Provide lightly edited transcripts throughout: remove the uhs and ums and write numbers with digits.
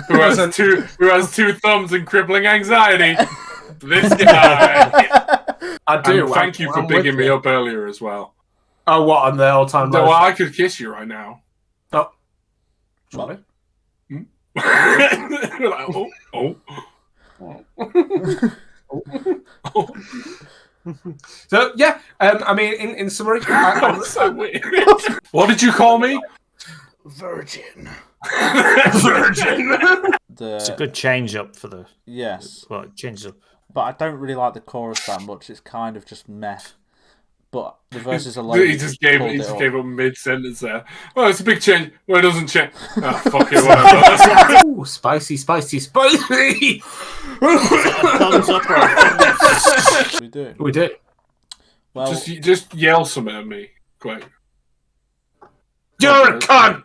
who has two thumbs and crippling anxiety. This guy. I do. And thank you for bigging me up earlier as well. Oh, what, on the all-time low? Well, I could kiss you right now. Oh. What? Like, oh. So, yeah, I mean, in summary... That's so weird. What did you call me? Virgin. Virgin. It's a good change-up for the... Yes. Well, it changes up. But I don't really like the chorus that much. It's kind of just meh. But the verses alone... He just gave up mid-sentence there. Well, it's a big change. Well, it doesn't change. Oh, fuck it, whatever. Ooh, spicy, spicy, spicy! Thumbs up or a thumbs We do. We do. Well, Just yell something at me, quick. You're a cunt!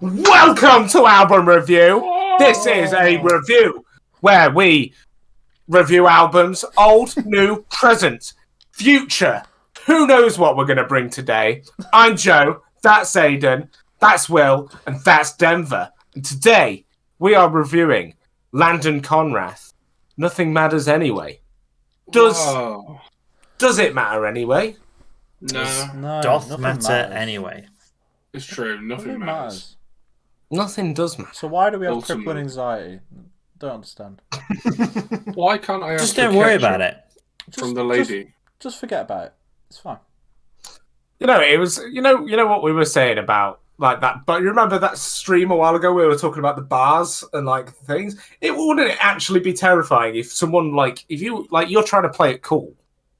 Welcome to Album Review. This is a review where we review albums, old, new, present, future. Who knows what we're going to bring today? I'm Joe, that's Aidan, that's Will, and that's Denver. And today, we are reviewing Landon Conrath. Nothing Matters Anyway. Does it matter anyway? No. Doth nothing matter matters. anyway. It's true. Nothing matters. Nothing does matter. So why do we have Ultimately. crippling anxiety? Don't understand. Why can't I ask Just for don't worry ketchup about it. from the lady? Just forget about it. It's fine. You know, it was you know what we were saying about like that. But you remember that stream a while ago where we were talking about the bars and like things. It wouldn't actually be terrifying if someone if you're trying to play it cool,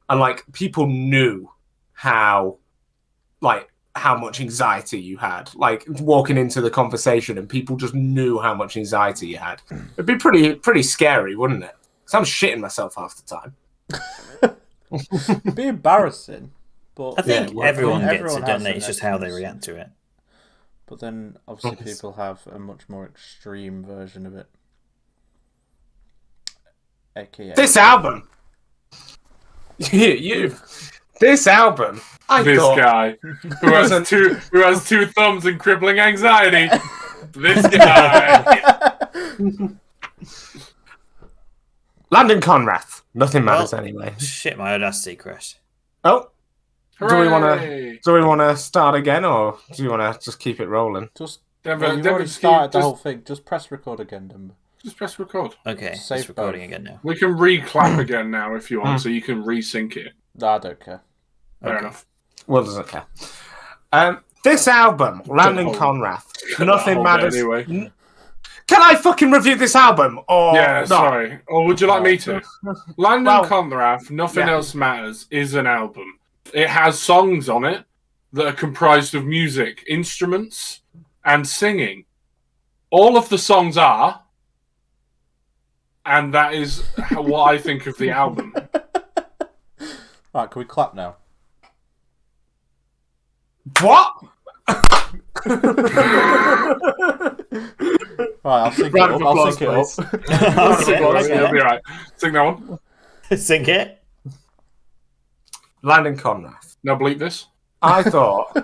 and like people knew how much anxiety you had, like walking into the conversation, and people just knew how much anxiety you had. It'd be pretty scary, wouldn't it? Because I'm shitting myself half the time. It'd be embarrassing. But I think everyone gets it, don't has they? it It's just next how to they us. react to it. But then, obviously, people have a much more extreme version of it. AKA... This album! This album! This guy who has two thumbs and crippling anxiety. This guy. Landon Conrath. Nothing matters anyway. Shit, my audacity crashed. Oh, Hooray! do we want to start again, or do you want to just keep it rolling? Just... Denver, you've already started the whole thing. Just press record again, Denver. Just press record. Okay, Save it's recording both. again now. We can re-clap again now if you want, so you can resync it. No, I don't care. Fair enough. Will doesn't care. This album, Landon Conrath. Nothing matters. Anyway. Can I fucking review this album? Or Yeah, not? sorry. Or would you like me to? Landon Well, Conrath, Nothing yeah. Else Matters, is an album. It has songs on it that are comprised of music, instruments, and singing. All of the songs are, and that is what I think of the album. Right, can we clap now? What? Right, I'll sync it Round up. of I'll applause, sync it up. please. I'll sing It'll be right. Sing that one. Sing it. Landon Conrath. Now bleep this. I thought.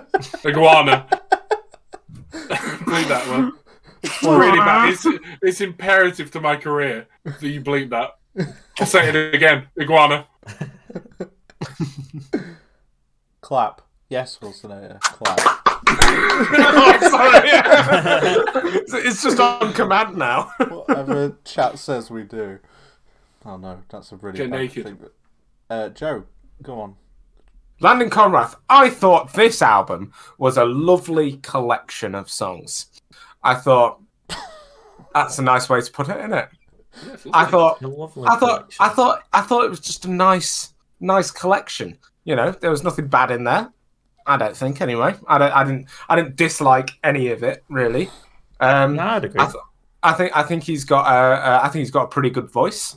Iguana. Bleep that one. It's really bad. It's imperative to my career that you bleep that. I'll say it again. Iguana. Clap. Yes, Wilsonator. Clap. Oh, sorry. It's just on command now. Whatever chat says we do. Oh no, that's a really Get bad naked. thing. Joe, go on. Landon Conrath. I thought this album was a lovely collection of songs. I thought that's a nice way to put it, isn't it? Yes, I thought A lovely it was just a nice collection. You know, there was nothing bad in there. I don't think, anyway. I didn't dislike any of it really. No, I'd agree. I think he's got a pretty good voice.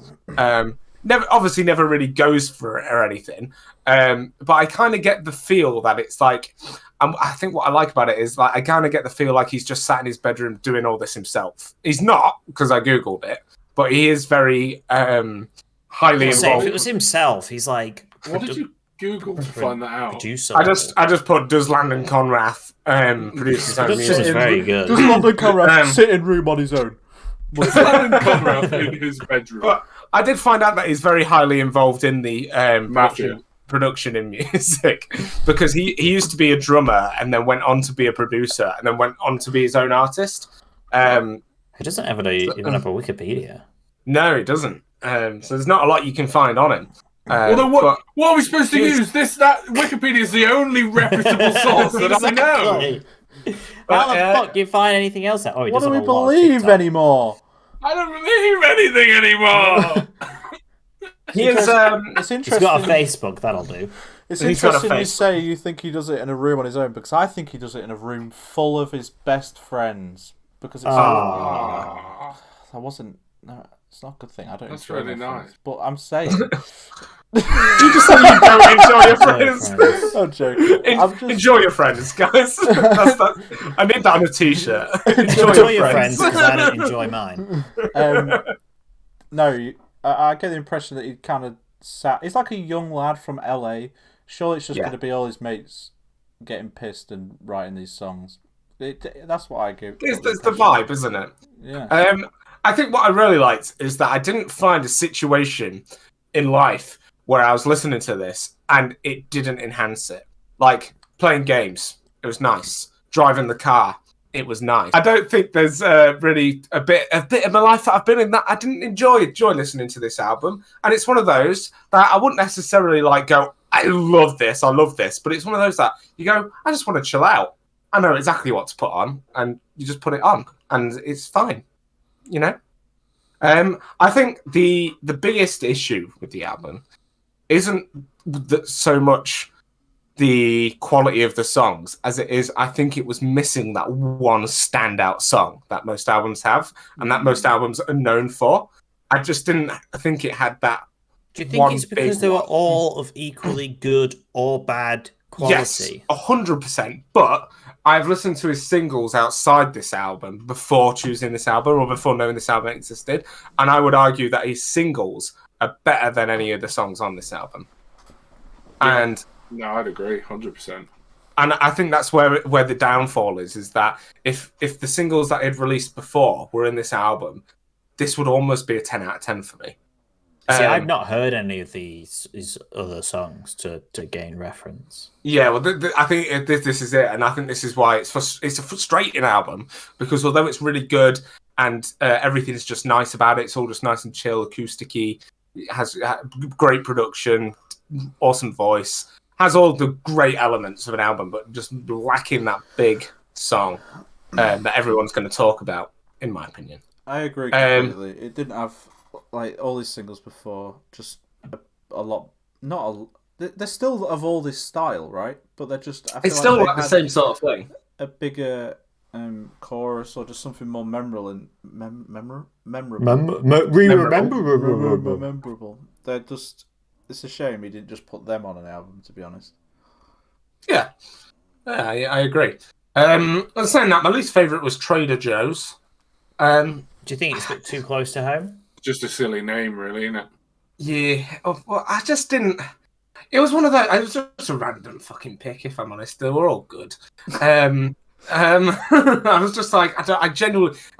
Never really goes for it or anything. But I kind of get the feel that it's like. I think what I like about it is like I kind of get the feel like he's just sat in his bedroom doing all this himself. He's not, because I googled it, but he is very highly Say, if involved. it was himself, he's like. What did you Google to find that out? Producer. I just put, does Landon Conrath produce his own Production was music? very good. Does Landon Conrath sit in room on his own? Landon Conrath in his bedroom. But I did find out that he's very highly involved in the production in music, because he used to be a drummer and then went on to be a producer and then went on to be his own artist. He doesn't even have a Wikipedia. No, he doesn't. So there's not a lot you can find on him. Well, then what are we supposed to use? Wikipedia is the only reputable source that I know. How the fuck do you find anything else? What do we believe anymore? I don't believe anything anymore. It's interesting. He's got a Facebook, that'll do. It's interesting you say you think he does it in a room on his own, because I think he does it in a room full of his best friends. Because it's that wasn't. No, it's not a good thing. I don't. That's really nice. Friends, but I'm saying. You just say you don't enjoy your friends. I'm joking. Enjoy your friends, guys. I need that on a t-shirt. Enjoy your friends, because I don't enjoy mine. No, I get the impression that he kind of sat. He's like a young lad from LA. Surely it's just going to be all his mates getting pissed and writing these songs. That's what I give. It's the vibe, isn't it? Yeah. I think what I really liked is that I didn't find a situation in life where I was listening to this and it didn't enhance it. Like playing games, it was nice. Driving the car, it was nice. I don't think there's really a bit of my life that I've been in that I didn't enjoy listening to this album. And it's one of those that I wouldn't necessarily go, I love this, but it's one of those that you go, I just want to chill out. I know exactly what to put on, and you just put it on, and it's fine. You know? I think the biggest issue with the album isn't so much the quality of the songs as it is, I think it was missing that one standout song that most albums have and that most albums are known for. I just didn't think it had that. Do you think it's because they were all of equally good or bad quality? Yes, 100%. But I've listened to his singles outside this album before choosing this album or before knowing this album existed, and I would argue that his singles are better than any of the songs on this album. Yeah. And no, I'd agree, 100%. And I think that's where the downfall is that if the singles that he'd released before were in this album, this would almost be a 10 out of 10 for me. See, I've not heard any of his other songs to gain reference. Yeah, well, I think this is it, and I think this is why it's a frustrating album, because although it's really good and everything is just nice about it, it's all just nice and chill, acousticy, it has great production, awesome voice, has all the great elements of an album, but just lacking that big song that everyone's going to talk about, in my opinion. I agree completely. It didn't have all these singles before, just a lot. They're still of all this style, right? But they're just. It's still like the same sort of thing. A bigger chorus or just something more memorable and memorable. They're just. It's a shame he didn't just put them on an album, to be honest. Yeah, I agree. Saying that, my least favourite was Trader Joe's. Do you think it's a bit too close to home? Just a silly name, really, isn't it? Yeah, well, I just didn't. It was one of those. It was just a random fucking pick, if I'm honest. They were all good. I was just like, I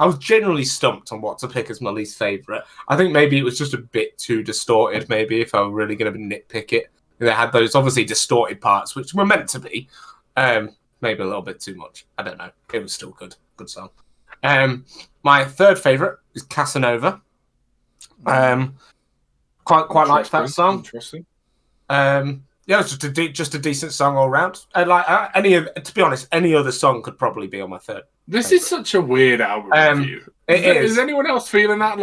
was genuinely stumped on what to pick as my least favourite. I think maybe it was just a bit too distorted. Maybe if I were really going to nitpick it, they had those obviously distorted parts, which were meant to be. Maybe a little bit too much. I don't know. It was still good song. My third favourite is Casanova. Quite liked that song. Interesting. Yeah, it's just a decent song all round. To be honest, any other song could probably be on my third. This is such a weird album review. Is anyone else feeling that?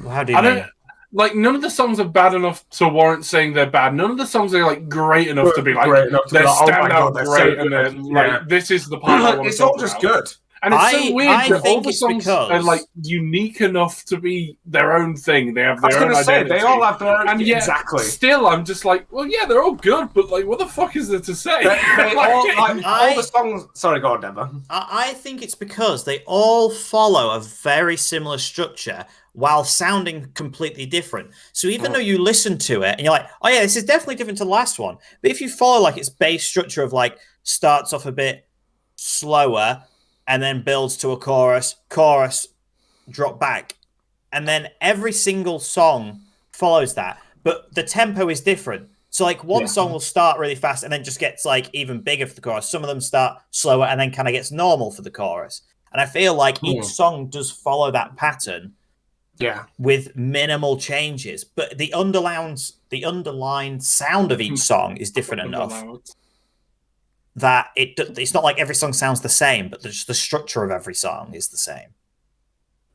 How do you mean? None of the songs are bad enough to warrant saying they're bad. None of the songs are great enough to be they're stand out great. And then this is the part. It's all just good. And it's so weird I that all think the it's songs are because- like unique enough to be their own thing. They have I was their own going to say, identity. they all have their own... And yet, exactly. still, I'm just like, well, yeah, they're all good, but like, what the fuck is there to say? They all, all the songs... Sorry, go on, Denver. I think it's because they all follow a very similar structure while sounding completely different. So even though you listen to it and you're like, oh yeah, this is definitely different to the last one. But if you follow like its base structure of like starts off a bit slower and then builds to a chorus, drop back. And then every single song follows that. But the tempo is different. So like one song will start really fast and then just gets like even bigger for the chorus. Some of them start slower and then kind of gets normal for the chorus. And I feel like each song does follow that pattern. Yeah. With minimal changes. But the underlying sound of each song is different enough that it's not like every song sounds the same, but the structure of every song is the same.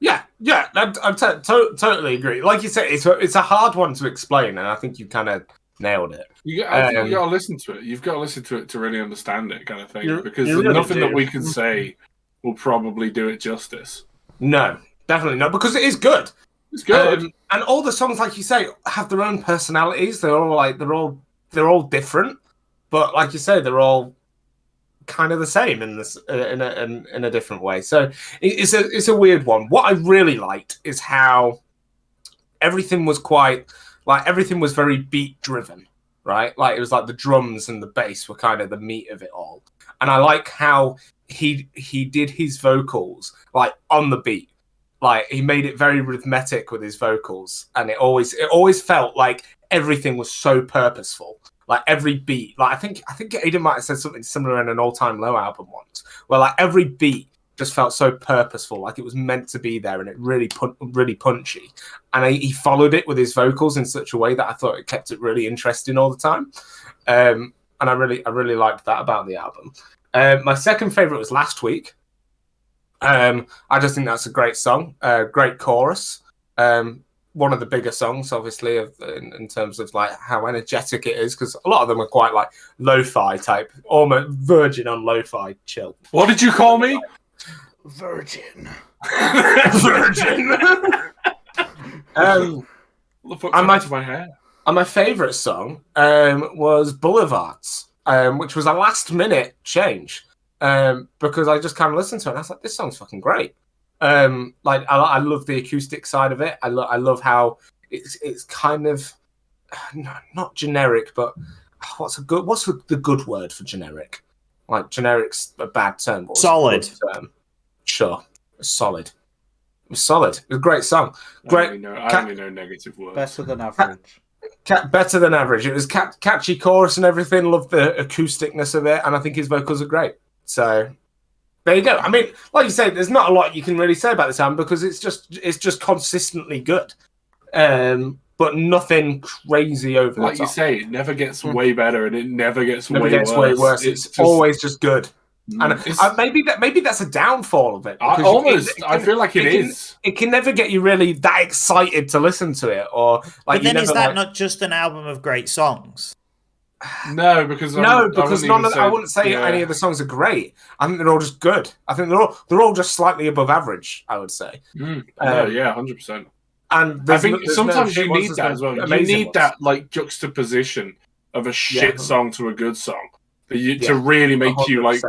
Yeah, I totally agree. Like you said, it's a hard one to explain, and I think you kind of nailed it. I think you got to listen to it. You've got to listen to it to really understand it, kind of thing. Because really nothing do. that we can say will probably do it justice. No, definitely not, because it is good. It's good, and all the songs, like you say, have their own personalities. They're all different, but like you say, they're all kind of the same in this in a different way. So it's a weird one. What I really liked is how everything was everything was very beat driven, right? Like it was like the drums and the bass were kind of the meat of it all. And I like how he did his vocals like on the beat. Like he made it very rhythmic with his vocals, and it always felt like everything was so purposeful. Like every beat, like I think Aidan might have said something similar in an All Time Low album once, where like every beat just felt so purposeful, like it was meant to be there, and it really punchy. And he followed it with his vocals in such a way that I thought it kept it really interesting all the time. And I really liked that about the album. My second favorite was Last Week. I just think that's a great song, great chorus. One of the bigger songs, obviously, in terms of like how energetic it is, because a lot of them are quite like lo-fi type, almost virgin on lo-fi chill. What did you call me? Virgin. Virgin. What the fuck's happened to my hair? And my favourite song was Boulevards, which was a last-minute change, because I just kind of listened to it and I was like, this song's fucking great. Like I love the acoustic side of it. I love how it's kind of not generic, but what's the good word for generic? Like generic's a bad term. Solid. Sure, solid. It was solid. It was a great song. Great. I only know negative words. Better than average. Better than average. It was catchy chorus and everything. Love the acousticness of it, and I think his vocals are great. So. There you go. I mean, like you say, there's not a lot you can really say about this album because it's just consistently good, but nothing crazy over the top. Like you say, it never gets way better, and it never gets way worse. It's just, always just good. And maybe that's a downfall of it. I feel like it is. It can never get you really that excited to listen to it, or like. But then is that not just an album of great songs? No, because I wouldn't say any of the songs are great. I think they're all just good. I think they're all just slightly above average, I would say. 100%. And I think sometimes you need that as well. You need that like juxtaposition of a shit song to a good song to really make 100%. You like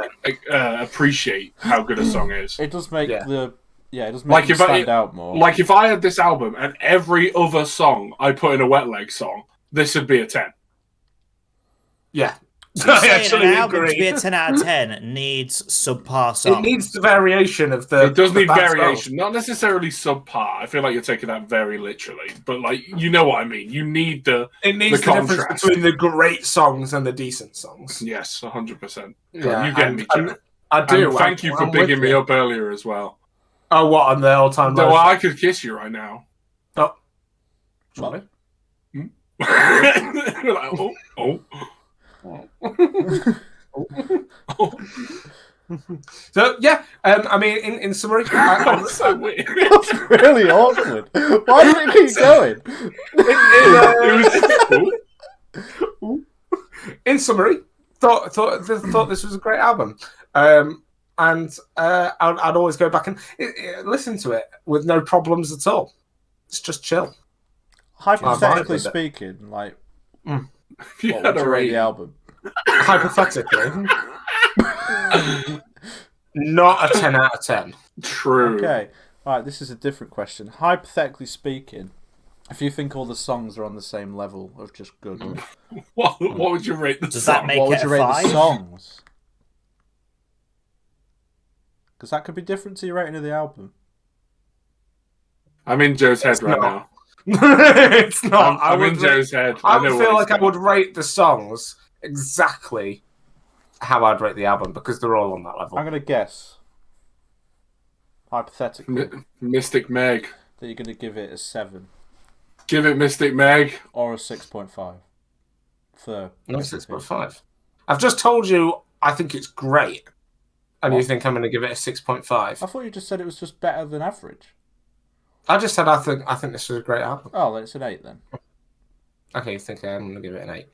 appreciate how good a song is. It does make it does make it stand out more. Like if I had this album and every other song I put in a Wet Leg song, this would be a 10. Yeah. So I actually an album agree. To be a 10 out of 10 needs subpar songs. It needs the variation of the. It does need variation, songs. Not necessarily subpar. I feel like you're taking that very literally, but like you know what I mean. You need the. It needs the difference between the great songs and the decent songs. Yes, 100%. Yeah, you get me. I do. And thank you for bigging me up earlier as well. Oh, what on the all-time? No, I could kiss you right now. Oh, sorry. So yeah, I mean, in summary, that's so weird. That's really awkward. Why did it keep going? In summary, thought this was a great album. and I'd always go back and listen to it with no problems at all. It's just chill. Hypothetically speaking, like, what would you rate the album? Hypothetically, not a 10 out of 10. True. Okay, all right. This is a different question. Hypothetically speaking, if you think all the songs are on the same level of just good, What would you rate the Does song? that make what would it you a rate 5? the songs? Because that could be different to your rating of the album. I'm in Joe's head right now. It's not. I'm in Joe's head. I know would what feel he's like I got. would rate the songs exactly how I'd rate the album because they're all on that level. I'm gonna guess, hypothetically, Mystic Meg. that you're gonna give it a 7 Give it Mystic Meg. or a 6.5. For No, 6.5. I've just told you I think it's great, and you think I'm going to give it a 6.5. I thought you just said it was just better than average. I just said I think this was a great album. Oh, then it's an 8 then. Okay, you think I'm going to give it an 8?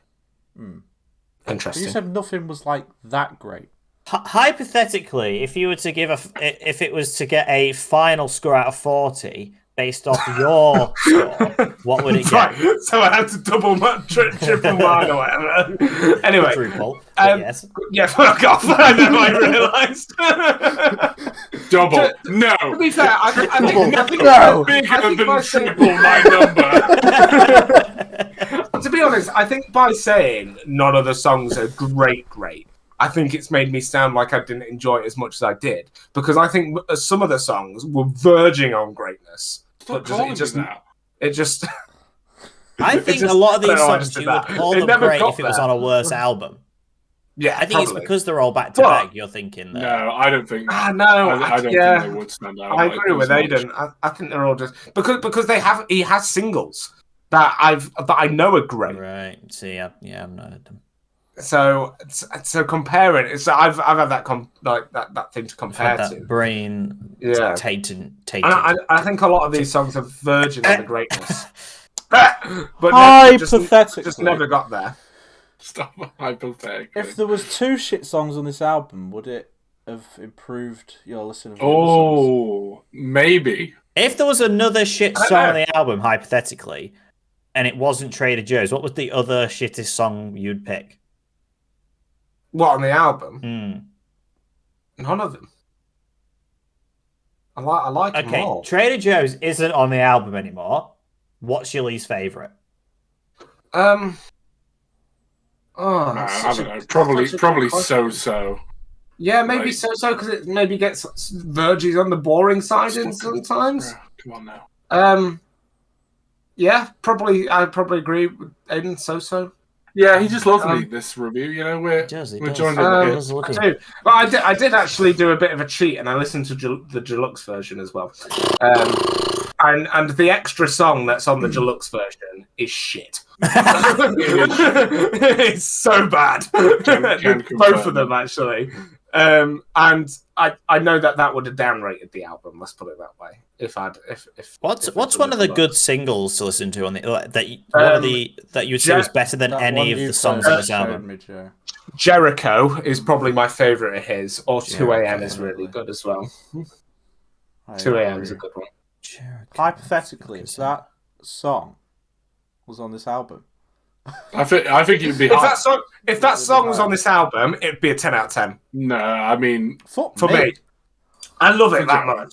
But Interesting. you said nothing was like that great. Hypothetically, if you were to if it was to get a final score out of 40 based off your score, what would it get? Right, so I had to double triple mine or whatever. Anyway, Quadruple, yes. Yeah, fuck off. I know. I realised. Double. No. To be fair, I think No. Bigger than by triple my number. to be honest, I think by saying none of the songs are great, I think it's made me sound like I didn't enjoy it as much as I did because I think some of the songs were verging on greatness. Stop But calling me that. it just. I think just- a lot of I don't these know why I songs just did you would that. call It them never great got if it was there. on a worse album. Yeah, I think it's probably. because they're all back to back. You're thinking that. No, I don't think. No, I don't think they would stand out. I like agree with as much. Aidan. I think they're all just because he has singles that I know are great. Right. See, I've not heard them. So comparing, I've had that that thing to compare Had to. that brain tainted. And I think a lot of these songs are verging on the greatness, but Hypothetically, just never got there. Stop hypothetically. if there was 2 shit songs on this album, would it have improved your listening? Of the other songs? Oh, maybe. If there was another shit I don't song know. on the album, hypothetically, and it wasn't Trader Joe's, what was the other shittest song you'd pick? What on the album? Hmm. None of them. I like them Okay, all. Trader Joe's isn't on the album anymore. What's your least favourite? Oh, I don't know. Probably so. Yeah, maybe Right. so because it maybe gets verges on the boring side in sometimes. Come on now. Yeah, probably. I probably agree with Aidan. So. Yeah, he just loves me. This review, you know, we're He we're does. joined He in the does hit. love I you. do. But I did actually do a bit of a cheat, and I listened to the deluxe version as well. And the extra song that's on the deluxe version is shit. It's so bad. Can Both of them actually. And I know that would have downrated the album. Let's put it that way. If What's one of the good singles to listen to on the that you would say was better than That any one of you the songs played on this showed album? me, Joe. Jericho is probably my favourite of his, or 2 AM Jericho, is really definitely. good as well. I 2 AM is a agree. good one. Hypothetically, if that song was on this album, I think it'd be If hard. that song was on this album, it'd be a 10 out of 10 No, I mean, for me. I love it that Yeah. much.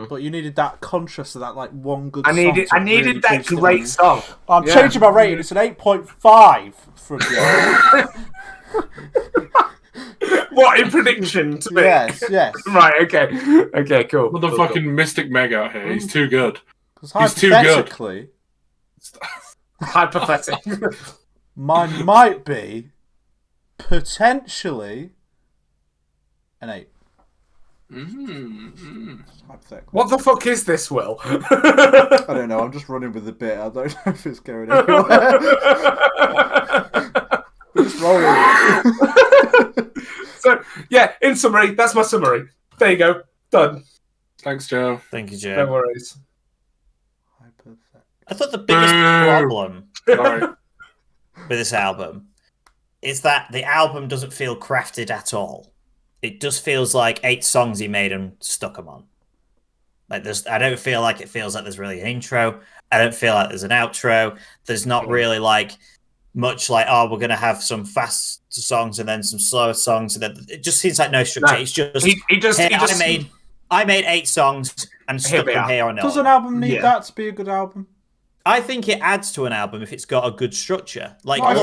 But you needed that contrast of that like one good. I needed really that boost it great on. song. I'm Yeah. changing my rating. It's an 8.5 from Joe. What in prediction to me? Yes, yes. Right. Okay. Cool. motherfucking Mystic Meg out here. He's too good. Because He's too good. hypothetically, Hypothetical. mine might be potentially an 8. Hypothetically. What the fuck is this, Will? I don't know. I'm just running with the bit. I don't know if it's going anywhere. Just rolling. So yeah, in summary, that's my summary. There you go. Done. Thanks, Joe. Thank you, No Joe. worries. I thought the biggest Boo. problem Sorry. with this album is that the album doesn't feel crafted at all. it just feels like 8 songs he made and stuck them on. Like I don't feel like it feels like there's really an intro. I don't feel like there's an outro. There's not really like much like, oh, we're gonna have some fast songs and then some slower songs, and then it just seems like no structure. It's just I made 8 songs and stuck them here on. Does an album need that to be a good album? I think it adds to an album if it's got a good structure. Like, I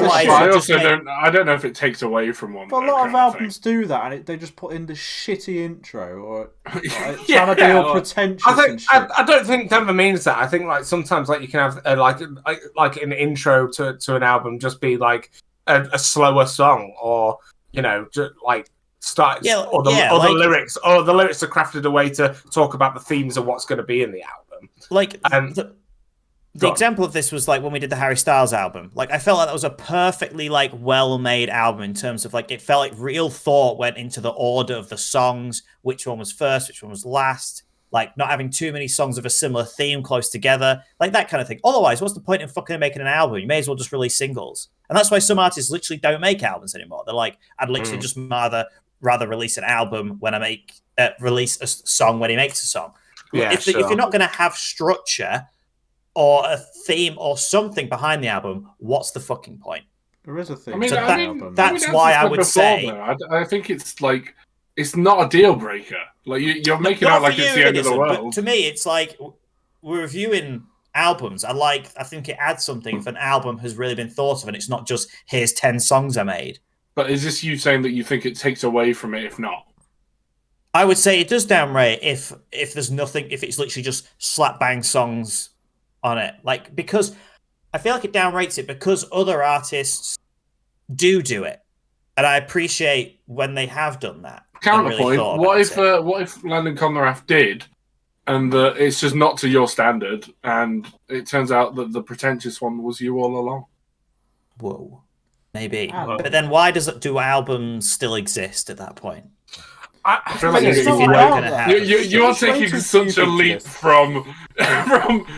don't know if it takes away from one. But a lot of albums do that, and they just put in the shitty intro or trying to be all pretentious. I don't think Denver means that. I think like sometimes like you can have like an intro to an album just be like a slower song, or just like start or the lyrics are crafted a way to talk about the themes of what's going to be in the album. Like the example of this was like when we did the Harry Styles album. Like I felt like that was a perfectly like well-made album in terms of like it felt like real thought went into the order of the songs, which one was first, which one was last, like not having too many songs of a similar theme close together, like that kind of thing. Otherwise, what's the point in fucking making an album? You may as well just release singles. And that's why some artists literally don't make albums anymore. They're like, I'd literally just rather release an album when I release a song when he makes a song. Yeah, if you're not going to have structure or a theme or something behind the album, what's the fucking point? There is a theme. That's why I would say. I think it's like it's not a deal breaker. Like you're making out like it's the end of the world. But to me, it's like we're reviewing albums. I think it adds something if an album has really been thought of and it's not just here's 10 songs I made. But is this you saying that you think it takes away from it if not? I would say it does downrate if there's nothing, if it's literally just slap bang songs on it. Like, because I feel like it downrates it because other artists do it. And I appreciate when they have done that. Counterpoint, really what if Landon Conrath did and it's just not to your standard and it turns out that the pretentious one was you all along? Whoa. Maybe. But then why do albums still exist at that point? I feel like you are taking such a leap from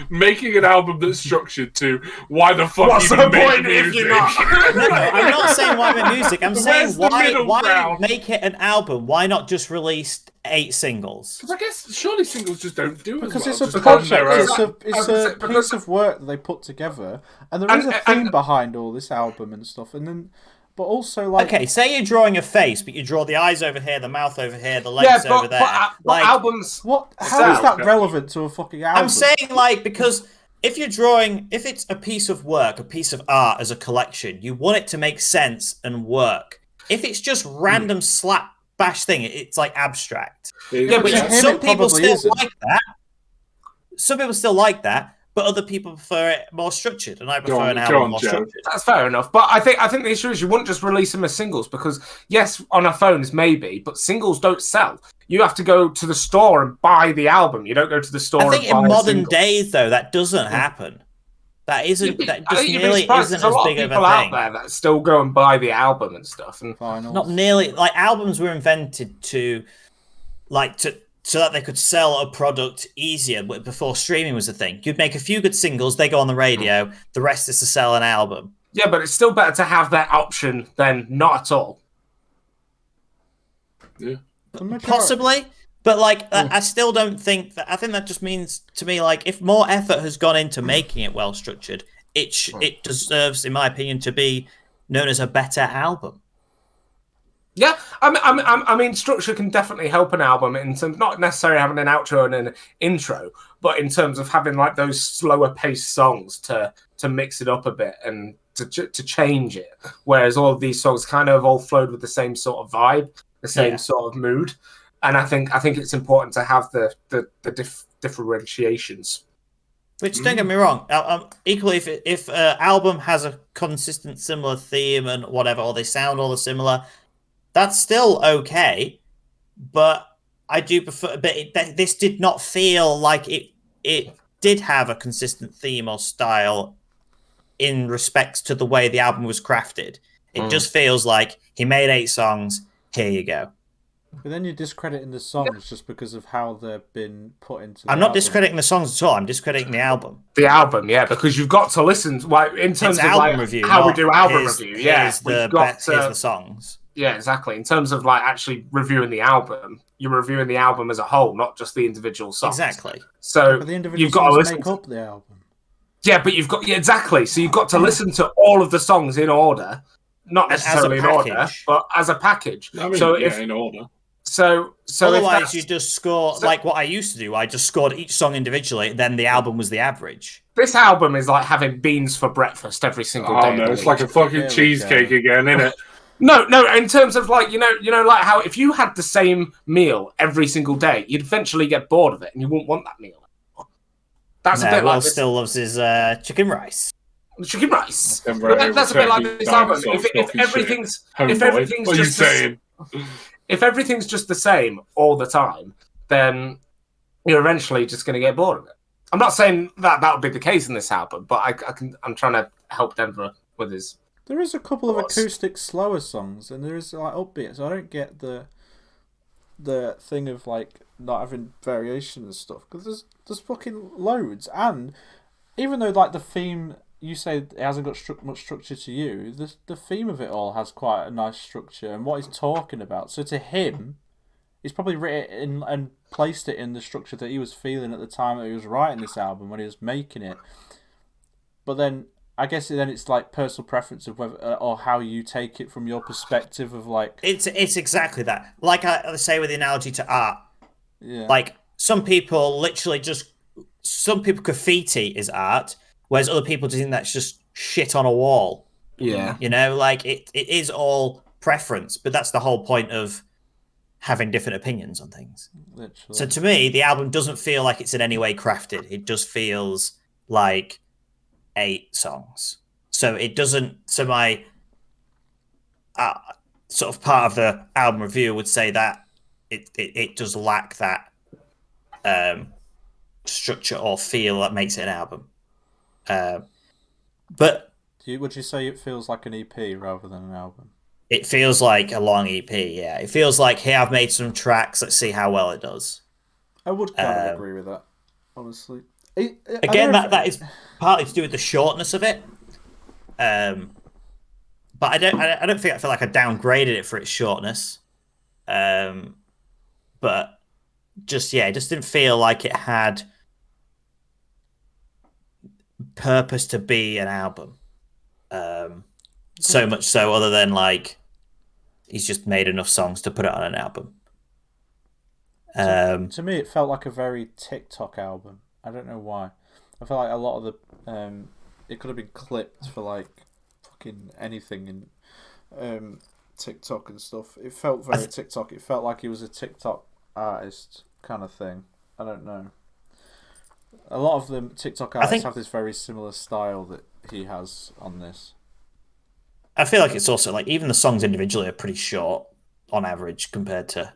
making an album that's structured to why the fuck what's even the point make if music? you're not? No, I'm not saying why make music. I'm saying why ground? make it an album? Why not just release 8 singles? Because I guess surely singles just don't do because as well. it's a project. It's a piece of work that they put together, and there is a theme behind all this album and stuff. And then, but also like, okay, say you're drawing a face, but you draw the eyes over here, the mouth over here, the legs over there. But albums. What? How is that relevant to a fucking album? I'm saying like because if it's a piece of work, a piece of art as a collection, you want it to make sense and work. If it's just random slap bash thing, it's like abstract. Yeah, but some people still like that. Some people still like that, but other people prefer it more structured, and I prefer an album more structured. That's fair enough. But I think the issue is you wouldn't just release them as singles because yes, on our phones maybe, but singles don't sell. You have to go to the store and buy the album. You don't go to the store. I think in modern days though that doesn't happen. That isn't. That just nearly isn't as big of a thing. Out there that still go and buy the album and stuff. And not nearly like albums were invented to so that they could sell a product easier before streaming was a thing. You'd make a few good singles, they go on the radio, the rest is to sell an album. Yeah, but it's still better to have that option than not at all. Yeah. Possibly. But like I still don't think that. I think that just means to me like if more effort has gone into making it well structured, it deserves, in my opinion, to be known as a better album. Yeah, I mean, structure can definitely help an album in terms not necessarily having an outro and an intro, but in terms of having like those slower paced songs to mix it up a bit and to change it. Whereas all of these songs kind of all flowed with the same sort of vibe, the same sort of mood, and I think it's important to have the differentiations. Which don't get me wrong, equally if an album has a consistent similar theme and whatever, or they sound all similar. That's still okay, but I do prefer. But this did not feel like it did have a consistent theme or style in respects to the way the album was crafted. It just feels like he made 8 songs. Here you go. But then you're discrediting the songs just because of how they've been put into. I'm not discrediting the songs at all. I'm discrediting the album. The album, yeah, because you've got to listen. Like in terms of album like review, how we do album review, here's the songs. Yeah, exactly. In terms of like actually reviewing the album, you're reviewing the album as a whole, not just the individual songs. Exactly. So But the individual you've got to songs listen make up the album. Yeah, but you've got exactly. So you've got to listen to all of the songs in order, not necessarily in order, but as a package. I mean, so in order. So otherwise, you just score like what I used to do. I just scored each song individually, then the album was the average. This album is like having beans for breakfast every single day. Oh no, it's like a fucking cheesecake again, isn't it? No. In terms of like you know, like how if you had the same meal every single day, you'd eventually get bored of it, and you wouldn't want that meal anymore. That's a bit like this. Still loves his chicken rice. Chicken rice. That's a bit like this album. If everything's just the same all the time, then you're eventually just going to get bored of it. I'm not saying that would be the case in this album, but I'm trying to help Denver with his. There is a couple of acoustic slower songs, and there is like upbeat. So I don't get the thing of like not having variation and stuff, because there's fucking loads. And even though like the theme, you say it hasn't got much structure to you, the theme of it all has quite a nice structure and what he's talking about. So to him, he's probably written and placed it in the structure that he was feeling at the time that he was writing this album, when he was making it. But then I guess then it's like personal preference of whether or how you take it from your perspective of like. It's exactly that. Like I say with the analogy to art. Yeah. Like some people graffiti is art, whereas other people just think that's just shit on a wall. Yeah. You know, like it is all preference, but that's the whole point of having different opinions on things. Literally. So to me, the album doesn't feel like it's in any way crafted. It just feels like 8 songs. So it doesn't. So my sort of part of the album review would say that it does lack that structure or feel that makes it an album. But would you say it feels like an EP rather than an album? It feels like a long EP. Yeah, it feels like, hey, I've made some tracks. Let's see how well it does. I would kind of agree with that, honestly. Again, that is partly to do with the shortness of it. But I don't think I feel like I downgraded it for its shortness. But it just didn't feel like it had purpose to be an album. So much so, other than like he's just made enough songs to put it on an album. To me, it felt like a very TikTok album. I don't know why. I feel like a lot of the it could have been clipped for like fucking anything in TikTok and stuff. It felt very TikTok. It felt like he was a TikTok artist kind of thing. I don't know. A lot of the TikTok artists have this very similar style that he has on this. I feel like it's also like even the songs individually are pretty short on average compared to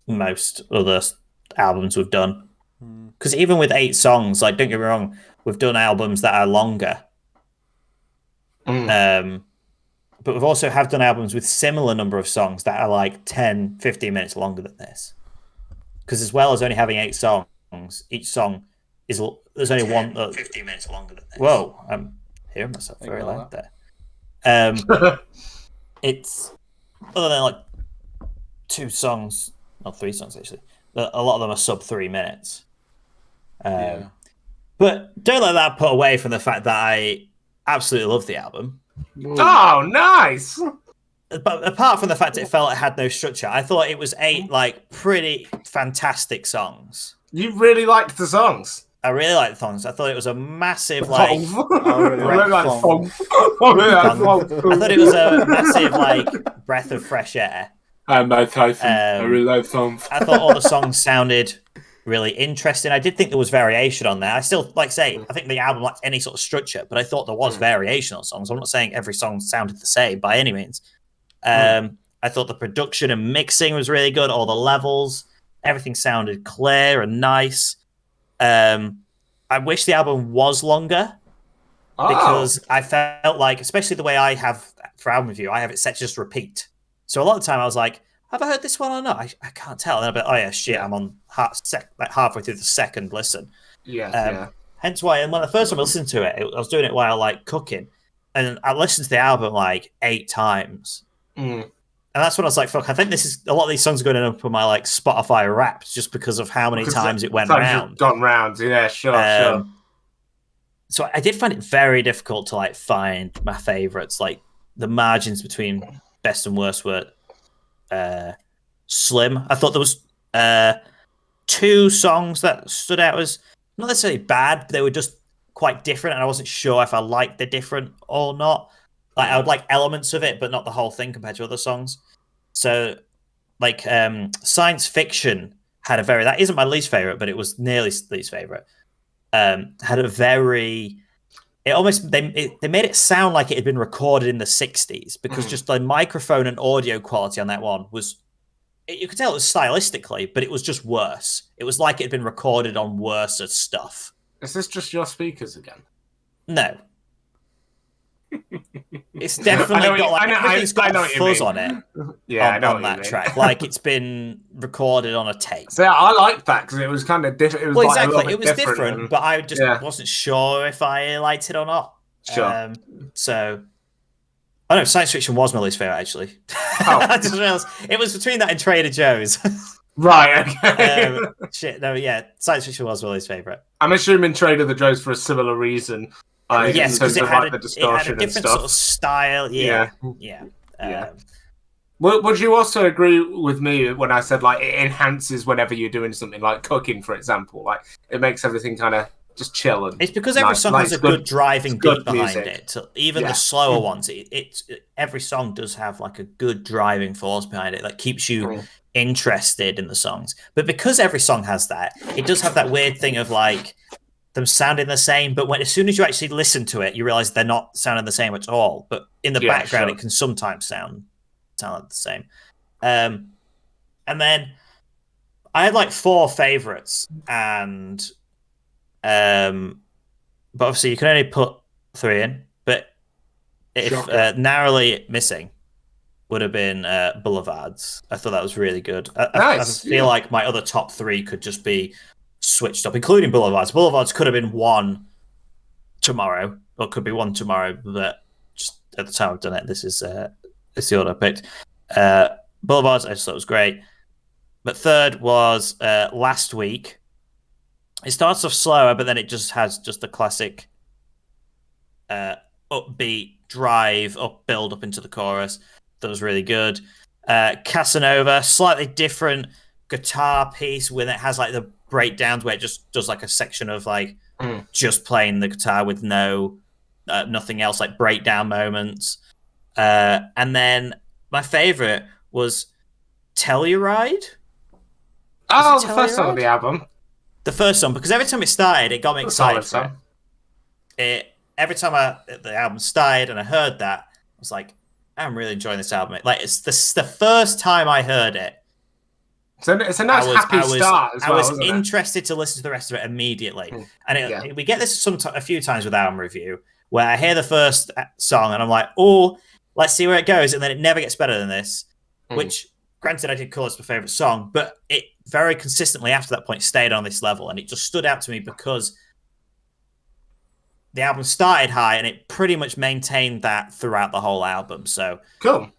most other albums we've done. Because even with 8 songs, like don't get me wrong, we've done albums that are longer. But we've also done albums with similar number of songs that are like 10, 15 minutes longer than this. Because as well as only having 8 songs, each song there's only 15 minutes longer than this. Whoa, I'm hearing myself very loud there. It's other than like 2 songs, not 3 songs actually. A lot of them are sub 3 minutes. But don't let that put away from the fact that I absolutely love the album. Oh, nice! But apart from the fact that it felt it had no structure, I thought it was 8 like pretty fantastic songs. You really liked the songs? I really liked the songs. I thought it was a massive I thought it was a massive like breath of fresh air. And Mike Tyson. I really like songs. I thought all the songs sounded really interesting. I did think there was variation on there. I still I think the album lacked any sort of structure, but I thought there was variation on songs. I'm not saying every song sounded the same by any means. I thought the production and mixing was really good. All the levels, everything sounded clear and nice. I wish the album was longer because I felt like, especially the way I have for album review, I have it set to just repeat. So a lot of the time I was like, have I heard this one or not? I can't tell. And I'll be like, oh yeah, shit, I'm on halfway through the second listen. Hence why, and when the first time I listened to it, I was doing it while like cooking, and I listened to the album like 8 times. And that's when I was like, fuck, I think this is a lot of these songs are going up on my like Spotify Wrapped just because of how many times it went round. Gone round, yeah, sure. So I did find it very difficult to like find my favorites. Like the margins between best and worst were slim. I thought there was 2 songs that stood out as not necessarily bad, but they were just quite different, and I wasn't sure if I liked the different or not. Like I would like elements of it, but not the whole thing compared to other songs. So, like, Science Fiction had a very, that isn't my least favorite, but it was nearly least favorite. Had a very, it almost, they made it sound like it had been recorded in the 60s because just the microphone and audio quality on that one was, you could tell it was stylistically, but it was just worse. It was like it had been recorded on worse stuff. Is this just your speakers again? No. It's definitely got like everything's got a fuzz on it. Yeah, on that track, like it's been recorded on a tape. So yeah, I liked that because it was kind of different. It was like exactly, it was different, but I just wasn't sure if I liked it or not. Sure. So, I know Science Fiction was my least favorite actually. I just realized it was between that and Trader Joe's. Right. Okay. Science Fiction was my least favorite. I'm assuming Trader Joe's for a similar reason. Yes, because it had a different sort of style. Yeah. Would you also agree with me when I said like it enhances whenever you're doing something like cooking, for example? Like it makes everything kind of just chill. And it's because every song has a good driving beat behind it. So even the slower ones, every song does have like a good driving force behind it that keeps you interested in the songs. But because every song has that, it does have that weird thing of like them sounding the same, but as soon as you actually listen to it, you realize they're not sounding the same at all. But in the background, it can sometimes sound like the same. And then I had like 4 favorites, and but obviously you can only put 3 in. But if narrowly missing would have been Boulevards. I thought that was really good. I feel like my other top 3 could just be switched up, including Boulevards. Boulevards could have been 1 tomorrow, or could be 1 tomorrow, but just at the time I've done it, this is the order I picked. Boulevards, I just thought was great. But 3rd was Last Week. It starts off slower, but then it just has just the classic upbeat drive, build up into the chorus. That was really good. Casanova, slightly different guitar piece when it has like the breakdowns where it just does like a section of like just playing the guitar with nothing else, like breakdown moments. And then my favorite was Telluride. The first song of the album. The first song, because every time it started, it got me excited for it. Every time the album started and I heard that, I was like, I'm really enjoying this album. Like it's the first time I heard it. So it's a nice happy start as well. I was interested to listen to the rest of it immediately. And we get this a few times with album review, where I hear the first song and I'm like, oh, let's see where it goes. And then it never gets better than this, which, granted, I did call this my favourite song, but it very consistently after that point stayed on this level. And it just stood out to me because the album started high and it pretty much maintained that throughout the whole album. So cool.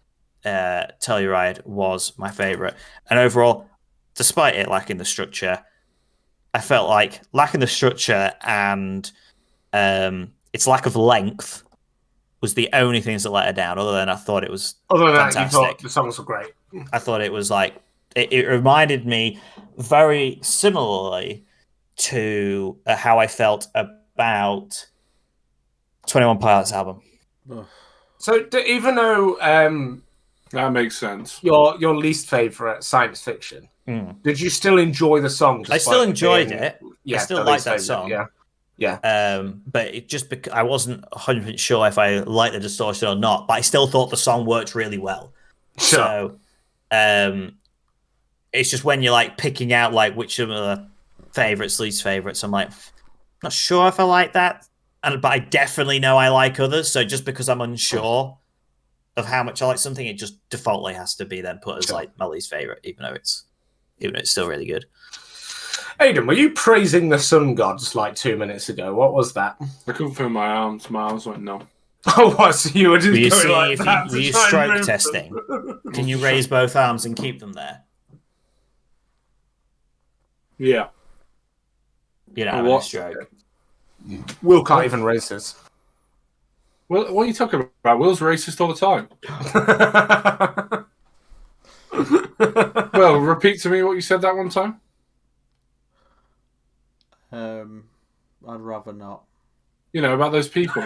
Telluride was my favourite. And overall, despite it lacking the structure, I felt like lacking the structure and its lack of length was the only things that let it down. Other than I thought it was fantastic. You thought the songs were great. I thought it was like it reminded me very similarly to how I felt about 21 Pilots album. So even though that makes sense, your least favorite Science Fiction, did you still enjoy the song? I still enjoyed it. Yeah, I still liked that song. Yeah. But it just I wasn't 100% sure if I liked the distortion or not. But I still thought the song worked really well. Sure. So, it's just when you're like picking out like which of the favorites, least favorites, I'm like, not sure if I like that, but I definitely know I like others. So just because I'm unsure of how much I like something, it just defaultly has to be then put as like my least favorite, even though it's still really good. Aidan, were you praising the sun gods like 2 minutes ago? What was that? I couldn't feel my arms. My arms went numb. Oh, what? So you were just Were you going seeing like if that were to you try and stroke move them? testing? Can you raise both arms and keep them there? Yeah. You don't Or have what? a stroke. Will can't even raise his. Well, what are you talking about? Will's racist all the time. Well, repeat to me what you said that one time. I'd rather not. You know, about those people.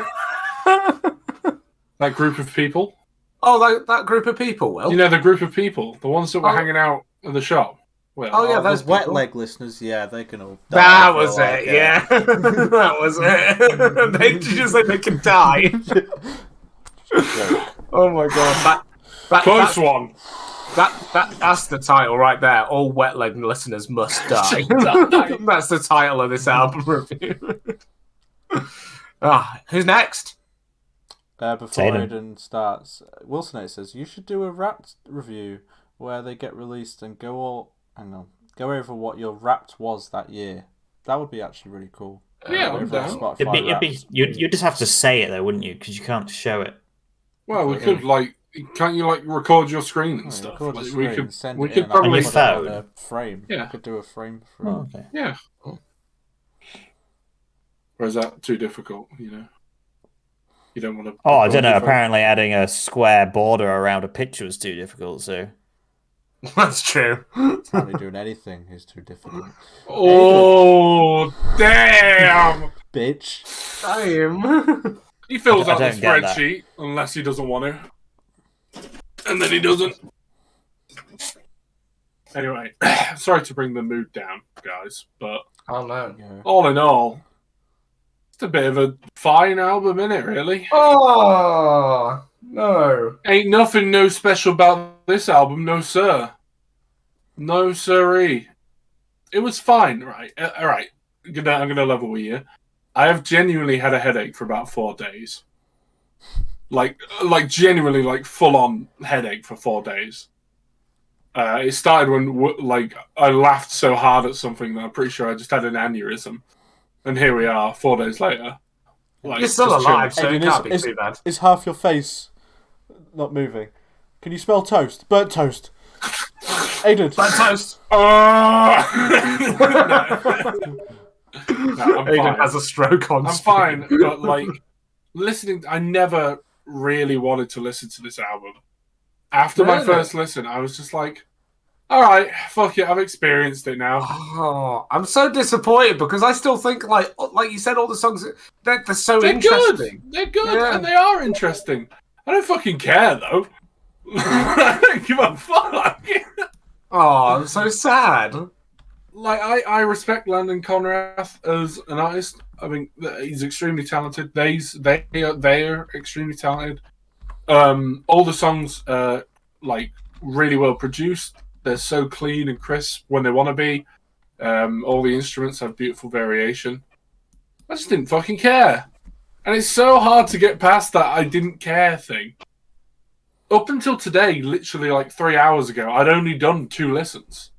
That group of people. Oh, that group of people, Will? You know, the group of people. The ones that were hanging out at the shop. Well, Oh, yeah, those the wet people. leg listeners, yeah, they can all die. That for was like, it, yeah. That was it. They just like they can die. Oh my god. Close one. That's the title right there. All wet leg listeners must die. That's the title of this album review. Who's next? Before Aidan. Aidan starts, Wilson says you should do a Wrapped review where they get released and go over what your Wrapped was that year. That would be actually really cool. Yeah, I'm Over on down. Spotify Wrapped. You'd just have to say it though, wouldn't you? Because you can't show it. Well, we could can't you record your screen and stuff? Record the Like, screen, we could send we it could in, and probably put it on a frame. Yeah. We could do a frame for it. Oh, okay. yeah. Or is that too difficult? You know, you don't want to. Oh, I don't know. Apparently, adding a square border around a picture was too difficult. So That's true. Apparently doing anything is too difficult. Oh, damn! Bitch. Damn. He fills I out the don't get that. spreadsheet unless he doesn't want to. And then he doesn't. Anyway, sorry to bring the mood down, guys, but Oh no. Yeah. all in all, it's a bit of a fine album, innit, really? Oh no. Ain't nothing no special about this album, no sir. No siree. It was fine, right? Alright, I'm gonna level with you. I have genuinely had a headache for about 4 days. Like genuinely, full on headache for 4 days. It started when I laughed so hard at something that I'm pretty sure I just had an aneurysm, and here we are 4 days later. You're still just alive, so chilling. it can't be too bad. Is half your face not moving? Can you smell toast? Burnt toast. Aidan. Burnt toast. No, I'm Aidan fine. has a stroke on I'm screen. fine, but listening, I never really wanted to listen to this album. After my first listen, I was just like, all right, fuck it, I've experienced it now. Oh, I'm so disappointed because I still think, like you said, all the songs they're so They're interesting. good. They're good, Yeah. and they are interesting. I don't fucking care though. I don't give a fuck. Oh, I'm so sad. I respect Landon Conrath as an artist. I mean, he's extremely talented. They are extremely talented. All the songs are really well produced. They're so clean and crisp when they want to be. All the instruments have beautiful variation. I just didn't fucking care, and it's so hard to get past that I didn't care thing. Up until today, literally 3 hours ago, I'd only done 2 listens.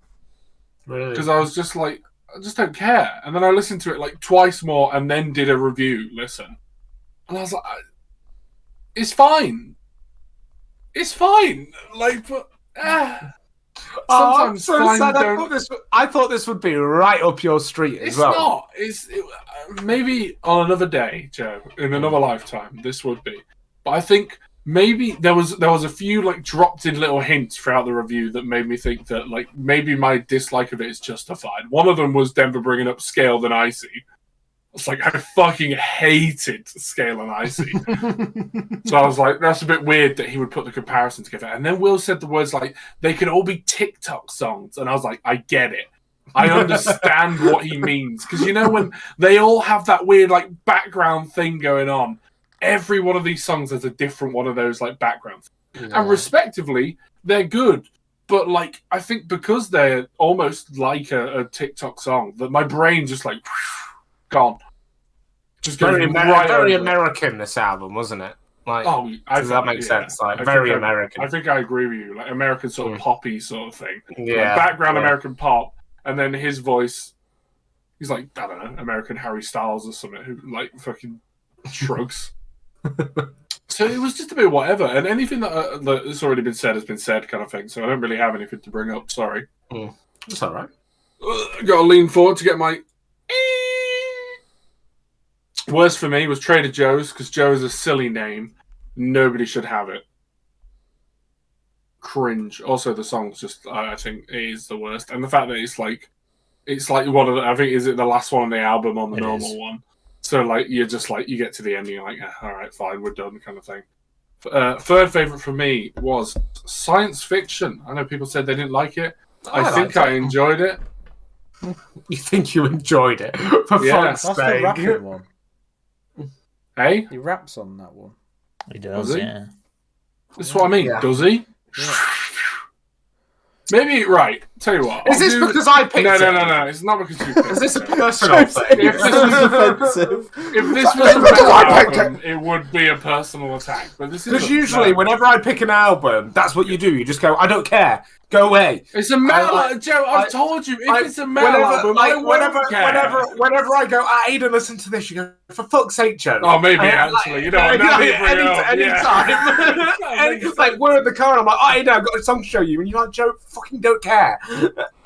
Really? Because I was just I just don't care. And then I listened to it twice more and then did a review listen. And I was like, it's fine. It's fine. Sometimes so fine sad. don't... I thought this would be right up your street as It's well. not. Maybe on another day, Joe, in another lifetime, this would be. But I think maybe there was a few dropped in little hints throughout the review that made me think that maybe my dislike of it is justified. One of them was Denver bringing up Scaled and Icy. It's I fucking hated Scale and Icy. So I was like, that's a bit weird that he would put the comparison together. And then Will said the words they could all be TikTok songs, and I was like, I get it. I understand what he means, because when they all have that weird background thing going on. Every one of these songs has a different one of those backgrounds. Yeah. And respectively, they're good. But I think because they're almost like a TikTok song, that my brain just gone. Just very right American, this album, wasn't it? Does that make sense? Very American. I think I agree with you. American sort of poppy sort of thing. Yeah. Background American pop, and then his voice, he's I don't know, American Harry Styles or something, who fucking shrugs. So it was just a bit whatever, and anything that's already been said has been said, kind of thing. So I don't really have anything to bring up. Sorry. That's all right. Got to lean forward to get my. Worst for me was Trader Joe's because Joe is a silly name. Nobody should have it. Cringe. Also, the song's just I think it is the worst, and the fact that it's like one of the, I think is it the last one on the album on the normal one. So like you're just like you get to the end and you're like, all right, fine, we're done, kind of thing. Third favorite for me was science fiction. I know people said they didn't like it. I think I enjoyed it. You think you enjoyed it? For fuck's That's sake. the rapping one. Hey, He raps on that one. He does, Does he? yeah. that's what I mean. Yeah. Does he? Yeah. Maybe right. Tell you what. Is this because I picked it? No. It's not because you picked Is this a it. personal thing? If this was offensive. If this was a metal album, it would be a personal attack. But this is Because usually, whenever I pick an album, that's what you do. You just go, I don't care. Go away. it's a metal. Joe, I've told you. If it's a metal album, I won't care. Whenever I go, Aidan, listen to this, you go, for fuck's sake, Joe. Oh, maybe actually. You know, anytime. Like we're in the car, and I'm like, Aidan, I've got a song to show you, and you're like, Joe, fucking don't care.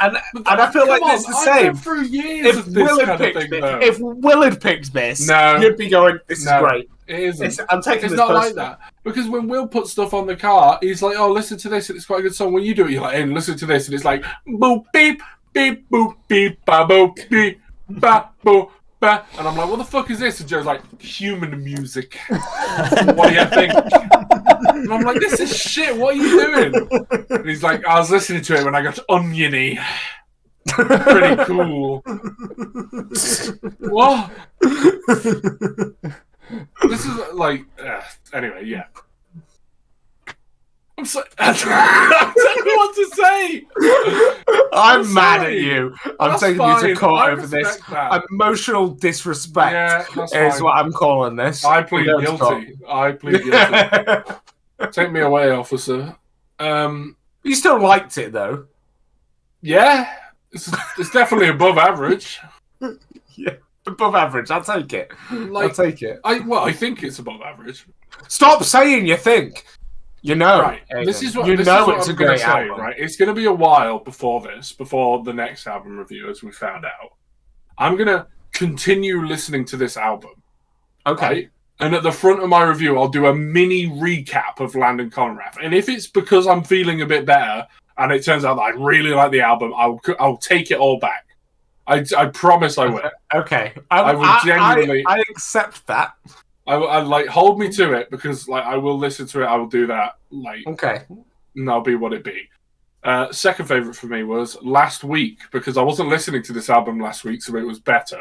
And I feel like it's the same. I've through years If of this Will kind had of picked thing, this, though. if Will had picked this, No. you'd be going, this is No. great. It isn't. I'm taking It's this not like personal. that. Because when Will puts stuff on the car, he's like, oh, listen to this, and it's quite a good song. When you do it, you're like, hey, listen to this, and it's like, boop, beep, beep, boop, beep, ba, boop, beep, ba, boop, ba. And I'm like, what the fuck is this? And Joe's like, human music. What do you think? And I'm like, this is shit, what are you doing? And he's like, I was listening to it when I got oniony. Pretty cool. What? This is like anyway, yeah. I'm so I don't know what to say. I'm mad at sorry. you. I'm That's taking you fine. to court I over this. respect that. Emotional disrespect Yeah, that's is fine. what I'm calling this. I plead We're going to guilty. I plead guilty. court. Take me away, officer. You still liked it though. Yeah, it's definitely above average. Yeah, above average. I'll take it. Like, I'll take it. I think it's above average. Stop saying you think. You know, Right. Aidan. This is what you this know is what it's I'm a gonna great say. album. Right. It's going to be a while before the next album review, as we found out. I'm gonna continue listening to this album. Okay. Right? And at the front of my review, I'll do a mini recap of Landon Conrath. And if it's because I'm feeling a bit better, and it turns out that I really like the album, I'll take it all back. I promise I will. Okay. I would genuinely. I accept that. I like hold me to it because like I will listen to it. I will do that. Like, Okay. and that'll be what it be. Second favorite for me was Last Week because I wasn't listening to this album last week, so it was better.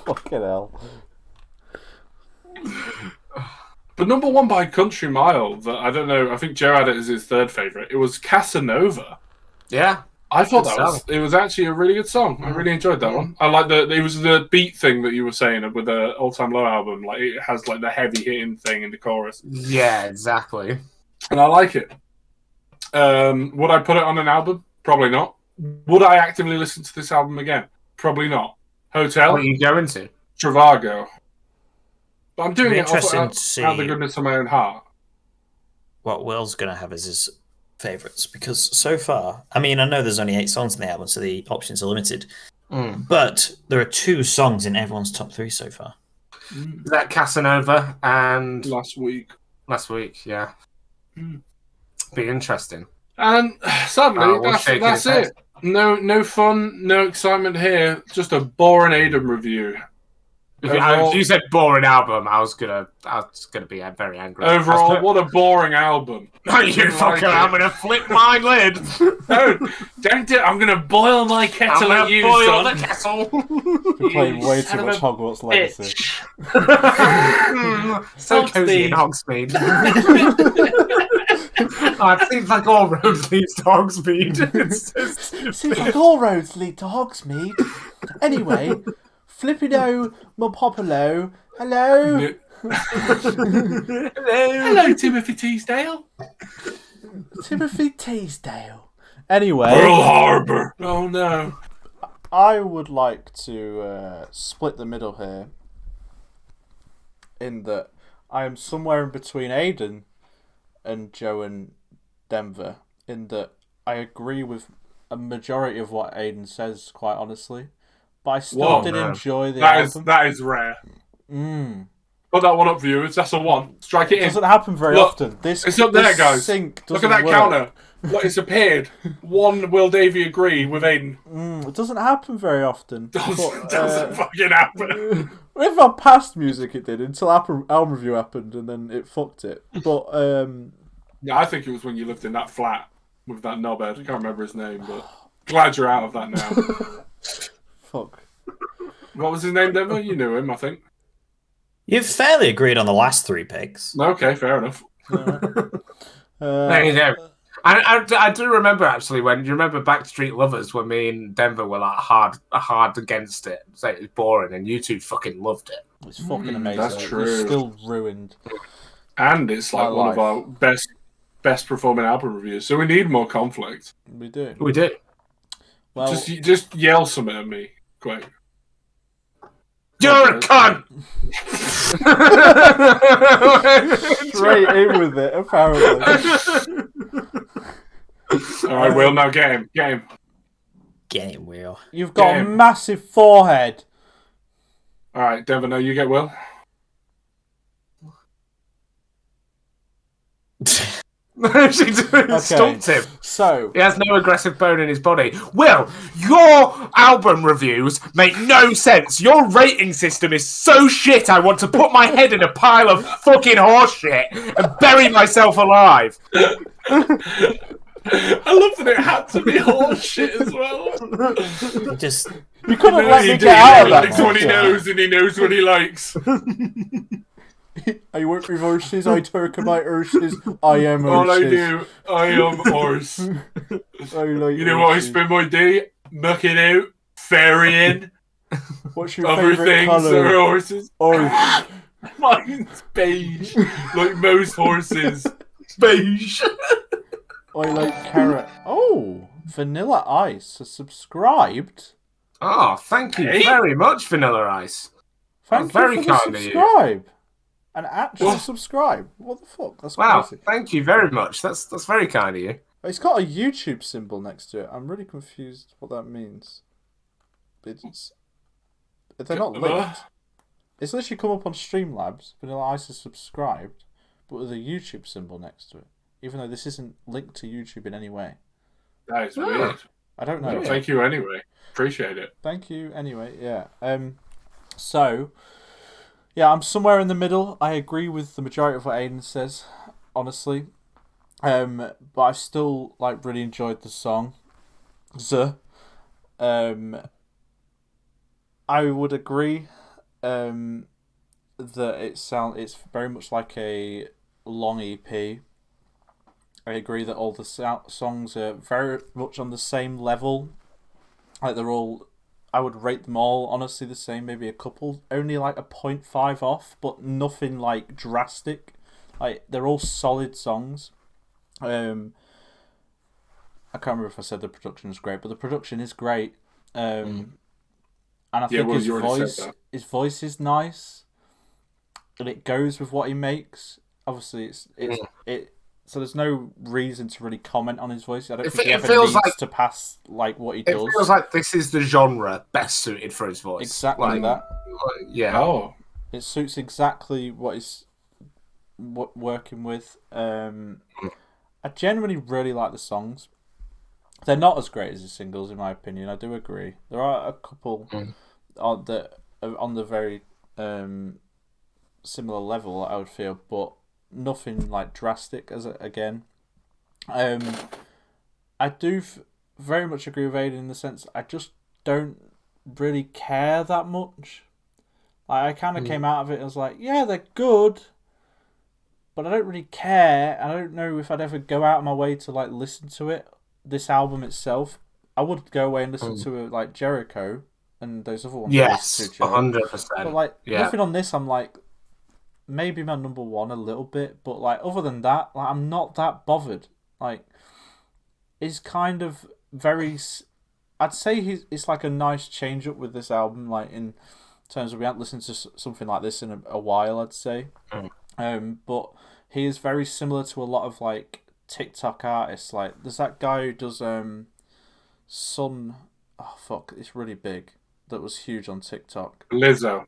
Fucking hell. But number one by a country mile that I don't know. I think Joe had it as his third favorite. It was Casanova. Yeah. I thought Good it was actually a really good song. I really enjoyed that one. I like it was the beat thing that you were saying with the All Time Low album. Like it has like the heavy hitting thing in the chorus, Yeah, exactly. and I like it. Would I put it on an album? Probably not. Would I actively listen to this album again? Probably not. Hotel, What are you going to? Travago. But I'm doing Be it interesting out to see of the goodness of my own heart. what Will's going to have as his favourites, because so far, I mean, I know there's only 8 songs in the album, so the options are limited, but there are 2 songs in everyone's top 3 so far. Is that Casanova and Last week. yeah. Be interesting. And sadly, we'll shake that's his head. it. No fun, no excitement here. Just a boring Aidan review. If you said boring album, I was gonna be very angry. Overall, what a boring album. No, you Didn't like fucker! it. I'm gonna flip my lid. No, don't do it. I'm going to boil my I'm kettle gonna at you, boil son. the kettle. You're playing way son too of much a Hogwarts Legacy. So cozy in Hogsmeade. It seems like all roads lead to Hogsmeade. Seems like all roads lead to Hogsmeade. Anyway, Flippido Mopopolo. Hello. Hello, Timothy Teasdale. Timothy Teasdale. Anyway, Pearl Harbor. Oh, no. I would like to split the middle here. In that I am somewhere in between Aidan and Joe and Denver in that I agree with a majority of what Aidan says, quite honestly. But I still did enjoy the album. That is rare. Mm. Put that one up, viewers. That's a 1. Strike it in. Doesn't happen very often. It's up there, guys. Look at that work. counter. Look, it's appeared. 1 Will Davey agree with Aidan. It doesn't happen very often. Doesn't fucking happen. With our past music, it did until album review happened, and then it fucked it. But yeah, I think it was when you lived in that flat with that knobhead. I can't remember his name, but glad you're out of that now. Fuck. What was his name, Denver? You knew him, I think. You've fairly agreed on the last 3 picks. Okay, fair enough. There you go. I do remember actually when you remember Backstreet Lovers when me and Denver were like hard against it, saying it was boring, and you two fucking loved it. It's fucking amazing. That's true. It's still ruined. And it's like one of our best performing album reviews. So we need more conflict. We do. We do. Well, just yell something at me, quick. You're a cunt. Straight in with it, apparently. All right, Will. Now get him. Get him, Will. You've got a massive forehead. All right, Denver. Now you get Will. She stumped him. So he has no aggressive bone in his body. Will, your album reviews make no sense. Your rating system is so shit. I want to put my head in a pile of fucking horse shit and bury myself alive. I love that it had to be horse shit as well. You couldn't let me get out of that. He likes what he knows, and he knows what he likes. I work with horses, I talk about horses, I am horses. All I do, I am horse. You know what I spend my day? Mucking out, ferrying. What's your other favourite things colour? that are horses? Orange. Mine's beige, like most horses. Beige. I like carrot. Oh, Vanilla Ice has subscribed. Oh, thank you very much, Vanilla Ice. Thank you very for the kind of you. subscribe. And actually subscribe. What the fuck? That's crazy. Thank you very much. That's very kind of you. It's got a YouTube symbol next to it. I'm really confused what that means. They're not linked. It's literally come up on Streamlabs. Vanilla Ice is subscribed, but with a YouTube symbol next to it. Even though this isn't linked to YouTube in any way. That is weird. I don't know. Well, thank you anyway. Appreciate it. Thank you anyway, yeah. So, yeah, I'm somewhere in the middle. I agree with the majority of what Aidan says, honestly. But I still really enjoyed the song. I would agree that it's very much like a long EP. I agree that all the songs are very much on the same level. Like they're all, I would rate them all honestly the same. Maybe a couple, only like a 0.5 off, but nothing like drastic. Like they're all solid songs. I can't remember if I said the production is great, but the production is great. And I think his voice is nice, and it goes with what he makes. Obviously, so there's no reason to really comment on his voice. I don't think he ever needs to pass what he does. It feels like this is the genre best suited for his voice. Exactly that. Yeah. Oh. It suits exactly what he's working with. I genuinely really like the songs. They're not as great as the singles, in my opinion. I do agree. There are a couple on the very similar level, I would feel, but nothing drastic again. I do very much agree with Aidan in the sense I just don't really care that much. I kind of came out of it and was like, yeah, they're good, but I don't really care. I don't know if I'd ever go out of my way to listen to it. This album itself, I would go away and listen to it like Jericho and those other ones. Yes, 100%. But nothing on this. I'm maybe my number one a little bit, but other than that, I'm not that bothered. It's kind of very. I'd say it's a nice change up with this album. In terms of we haven't listened to something like this in a while, I'd say. But he is very similar to a lot of like TikTok artists. Like there's that guy who does Sun. Oh fuck, it's really big. That was huge on TikTok. Lizzo.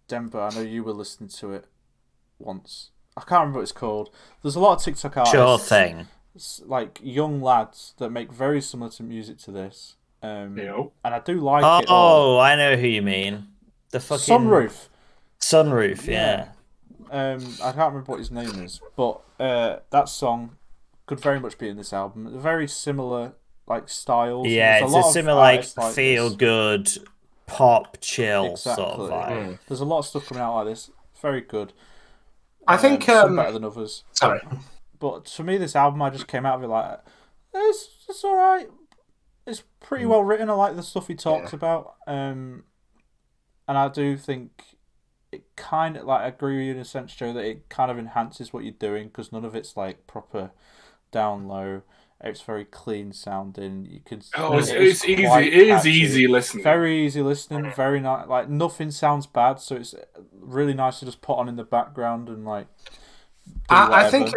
Denver, I know you were listening to it once. I can't remember what it's called. There's a lot of TikTok artists. Sure thing. Like young lads that make very similar to music to this. And I do like it. Oh, I know who you mean. The fucking Sunroof, yeah. I can't remember what his name is, but that song could very much be in this album. Very similar like styles. Yeah, it's a similar like feel good pop chill sort of vibe. There's a lot of stuff coming out like this. Very good. I think some better than others. Sorry, but for me, this album, I just came out of it like it's all right. It's pretty well written. I like the stuff he talks about, and I do think it kind of like I agree with you in a sense, Joe, that it kind of enhances what you're doing because none of it's like proper down low. It's very clean sounding. You can. It's easy. It is easy listening. Very easy listening. Very nice. Like nothing sounds bad, so it's really nice to just put on in the background and like. I think it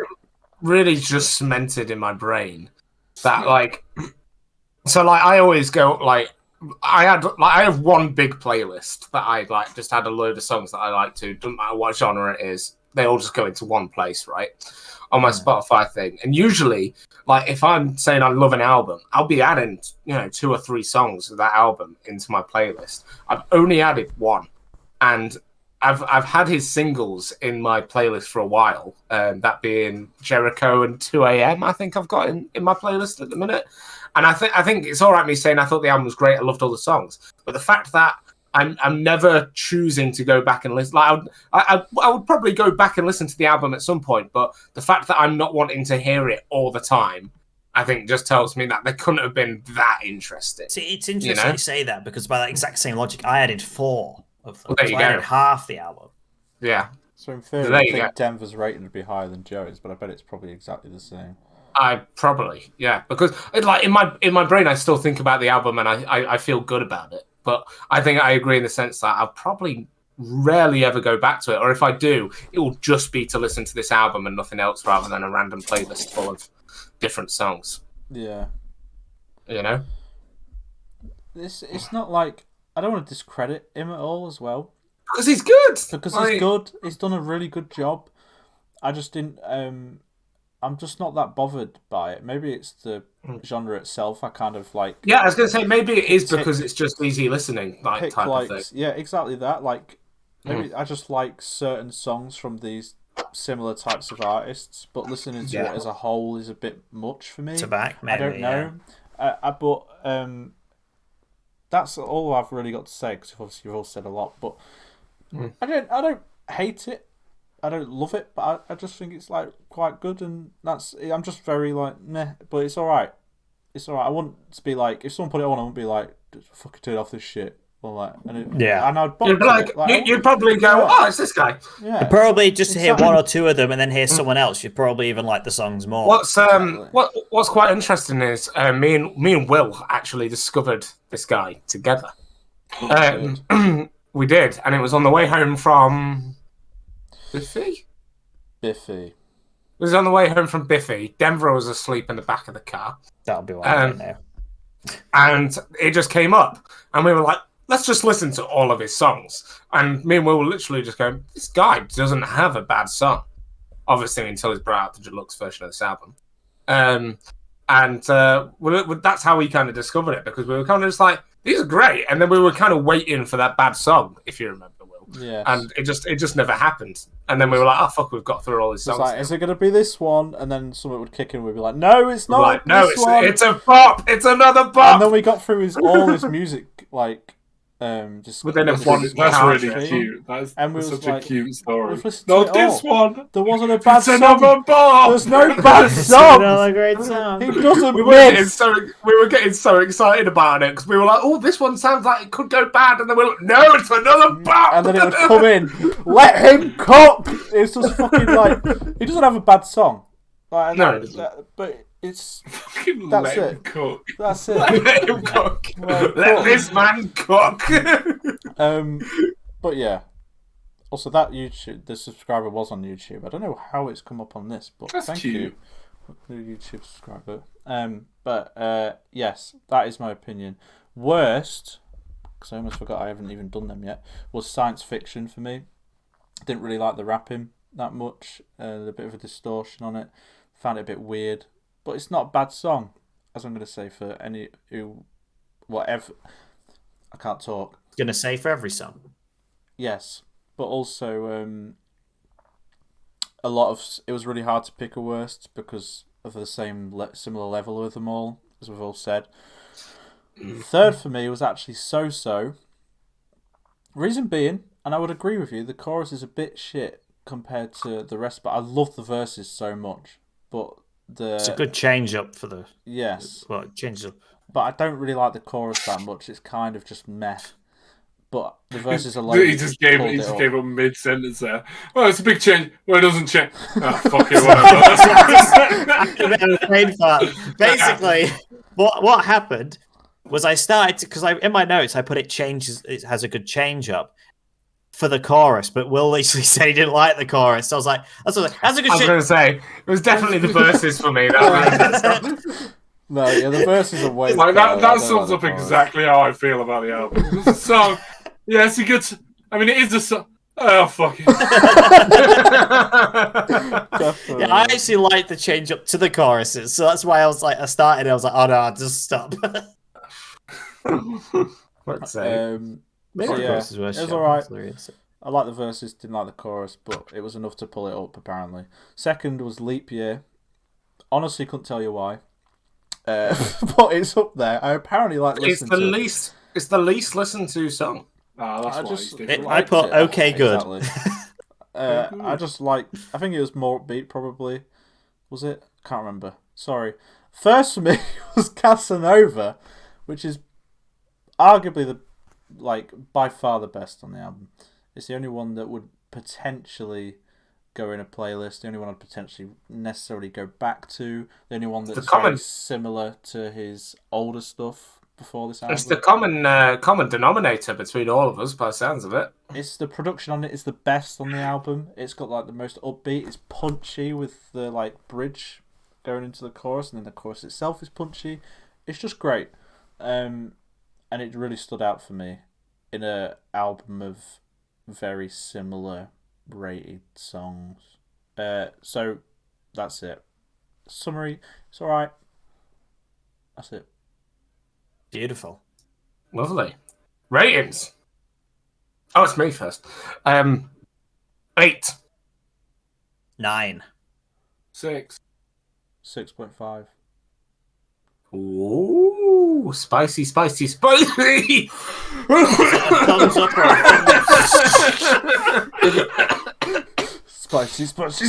really just cemented in my brain that like. So like I always go like I have one big playlist that I like just had a load of songs that I like to. Doesn't matter what genre it is, they all just go into one place, right? On my Spotify thing. And usually, like if I'm saying I love an album, I'll be adding, 2 or 3 songs of that album into my playlist. I've only added one. And I've had his singles in my playlist for a while. That being Jericho and 2 AM, I think I've got in my playlist at the minute. And I think it's all right me saying I thought the album was great, I loved all the songs. But the fact that I'm never choosing to go back and listen. Like I would probably go back and listen to the album at some point, but the fact that I'm not wanting to hear it all the time, I think just tells me that they couldn't have been that interesting. See, it's interesting you say that because by that exact same logic, I added 4 of them. Well, there you go. I added half the album. Yeah. So in theory, I think Denver's rating would be higher than Joe's, but I bet it's probably exactly the same. Because like in my brain, I still think about the album and I feel good about it. But I think I agree in the sense that I'll probably rarely ever go back to it. Or if I do, it will just be to listen to this album and nothing else rather than a random playlist full of different songs. Yeah. It's not like... I don't want to discredit him at all as well. Because he's good! He's good. He's done a really good job. I just didn't... I'm just not that bothered by it. Maybe it's the genre itself. I kind of like. Yeah, I was going to say maybe it is because it's just easy listening, like type of thing. Yeah, exactly that. Like maybe I just like certain songs from these similar types of artists, but listening to it as a whole is a bit much for me. Maybe, I don't know. But that's all I've really got to say because obviously you've all said a lot. But I don't hate it. I don't love it, but I just think it's like quite good, and I'm just very like meh. But it's all right. It's all right. I want to be like if someone put it on, I wouldn't be like fucking turn off this shit or like. And I'd you'd be like you'd probably go, oh, it's this guy. Yeah. Probably just to hear 1 or 2 of them and then hear someone else. You'd probably even like the songs more. What's quite interesting is me and Will actually discovered this guy together. We did, and it was on the way home from. Biffy? It was on the way home from Biffy. Denver was asleep in the back of the car. That'll be right now. And it just came up. And we were like, let's just listen to all of his songs. And me and Will were literally just going, this guy doesn't have a bad song. Obviously, until he's brought out the deluxe version of this album. That's how we kind of discovered it, because we were kind of just like, these are great. And then we were kind of waiting for that bad song, if you remember. Yes. And it just never happened. And then we were like, oh fuck, we've got through all these songs. Like, is it going to be this one? And then something would kick in, we'd be like, no, it's not. Like, no, it's a pop. It's another pop. And then we got through all his music, like, just within that's really cute. That's such a cute story. Not this one. There wasn't a bad song. Another bar. There's no bad song. Another great song. He doesn't we were getting so excited about it because we were like, oh, this one sounds like it could go bad, and then we were like, no, it's another bar. And then it would come in. Let him cook. It's just fucking like he doesn't have a bad song. Like, no, but it's fucking that's let it. him cook. That's it. Let him cook. Let this man cook. But yeah, Also, that the subscriber was on YouTube. I don't know how it's come up on this, but That's thank cute. you, the YouTube subscriber. But yes, that is my opinion. Worst, because I almost forgot I haven't even done them yet, was science fiction for me. Didn't really like the rapping that much. A bit of a distortion on it. Found it a bit weird, but it's not a bad song, as I'm going to say for any who, whatever. I can't talk. Gonna say for every song. Yes, but also a lot of it was really hard to pick a worst because of the similar level of them all, as we've all said. Third for me was actually So. Reason being, and I would agree with you, the chorus is a bit shit compared to the rest, but I love the verses so much. But It's a good change up for the yes, well, it changes up. but I don't really like the chorus that much. It's kind of just meh. But the verses alone. He just gave up mid sentence there. Well, it's a big change. Well, it doesn't change. Oh, fuck it, whatever. Basically, what happened was I started because in my notes I put it has a good change up for the chorus, but Will literally said he didn't like the chorus. So I was like, that's a good. I was going to say it was definitely the verses for me. No, yeah, the verses are way. Like that sums up exactly how I feel about the album. It's a song. Yeah, it's a good. I mean, it is a song. Oh, fuck it. Yeah, I actually like the change up to the choruses, so that's why I was like, I was like, oh no, I'll just stop. Let's say. Maybe the chorus is worse. It was alright. I like the verses, didn't like the chorus, but it was enough to pull it up, apparently. Second was Leap Year. Honestly, couldn't tell you why. But it's up there. I apparently like listening to it. It's the least listened to song. That's I put okay good. Exactly. I just like. I think it was more upbeat, probably. Was it? Can't remember. Sorry. First for me was Casanova, which is arguably by far the best on the album. It's the only one that would potentially go in a playlist. The only one I'd potentially necessarily go back to. The only one that's very similar to his older stuff before this album. It's the common denominator between all of us, by the sounds of it. It's the production on it is the best on the album. It's got the most upbeat. It's punchy with the bridge going into the chorus, and then the chorus itself is punchy. It's just great, and it really stood out for me in an album of very similar rated songs. So that's it. Summary, it's alright. That's it. Beautiful. Lovely. Ratings. Oh, it's me first. 8. 9. 6. 6.5. Ooh, spicy. Thumbs up or Spicy. thumbs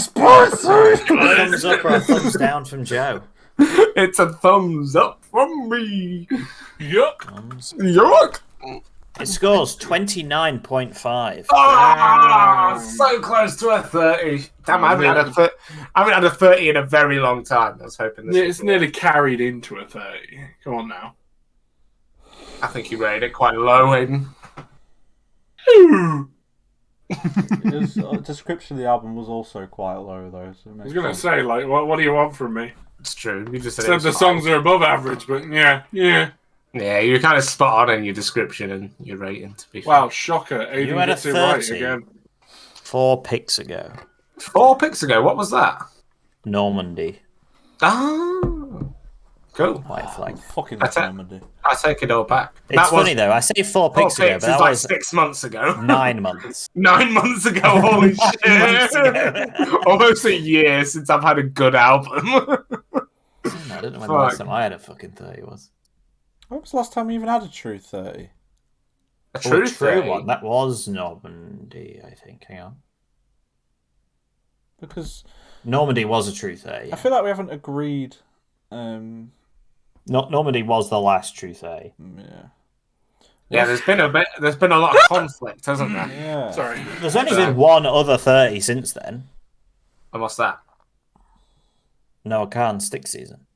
up or a thumbs down from Joe? It's a thumbs up from me. Yuck. It scores 29.5. So close to a 30. Damn, I haven't had a 30 in a very long time. I was hoping this. It's nearly carried into a 30. Come on now. I think you rated it quite low, Aidan. The description of the album was also quite low, though. So I was going to say, what do you want from me? It's true. You just said the songs are above average, but yeah. Yeah, you're kind of spot on in your description and your rating, to be fair. Wow, shocker. Aidan You had a gets it right 30 again. 4 picks ago. 4 picks ago? What was that? Normandy. Oh, cool. White flag. Fucking Normandy. I take it all back. It's funny, though. I say 4 picks ago, but that like was 6 months ago. 9 months. 9 months ago, holy shit. Almost a year since I've had a good album. I don't know when the last time I had a fucking 30 was. When was the last time we even had a true 30? A true 30? One. That was Normandy, I think. Hang on. Because Normandy was a true 30. Yeah. I feel like we haven't agreed. Normandy was the last true 30. Yeah, there's been a lot of conflict, hasn't there? Yeah. Sorry. There's only been one other 30 since then. And what's that? Noah Khan's Stick Season.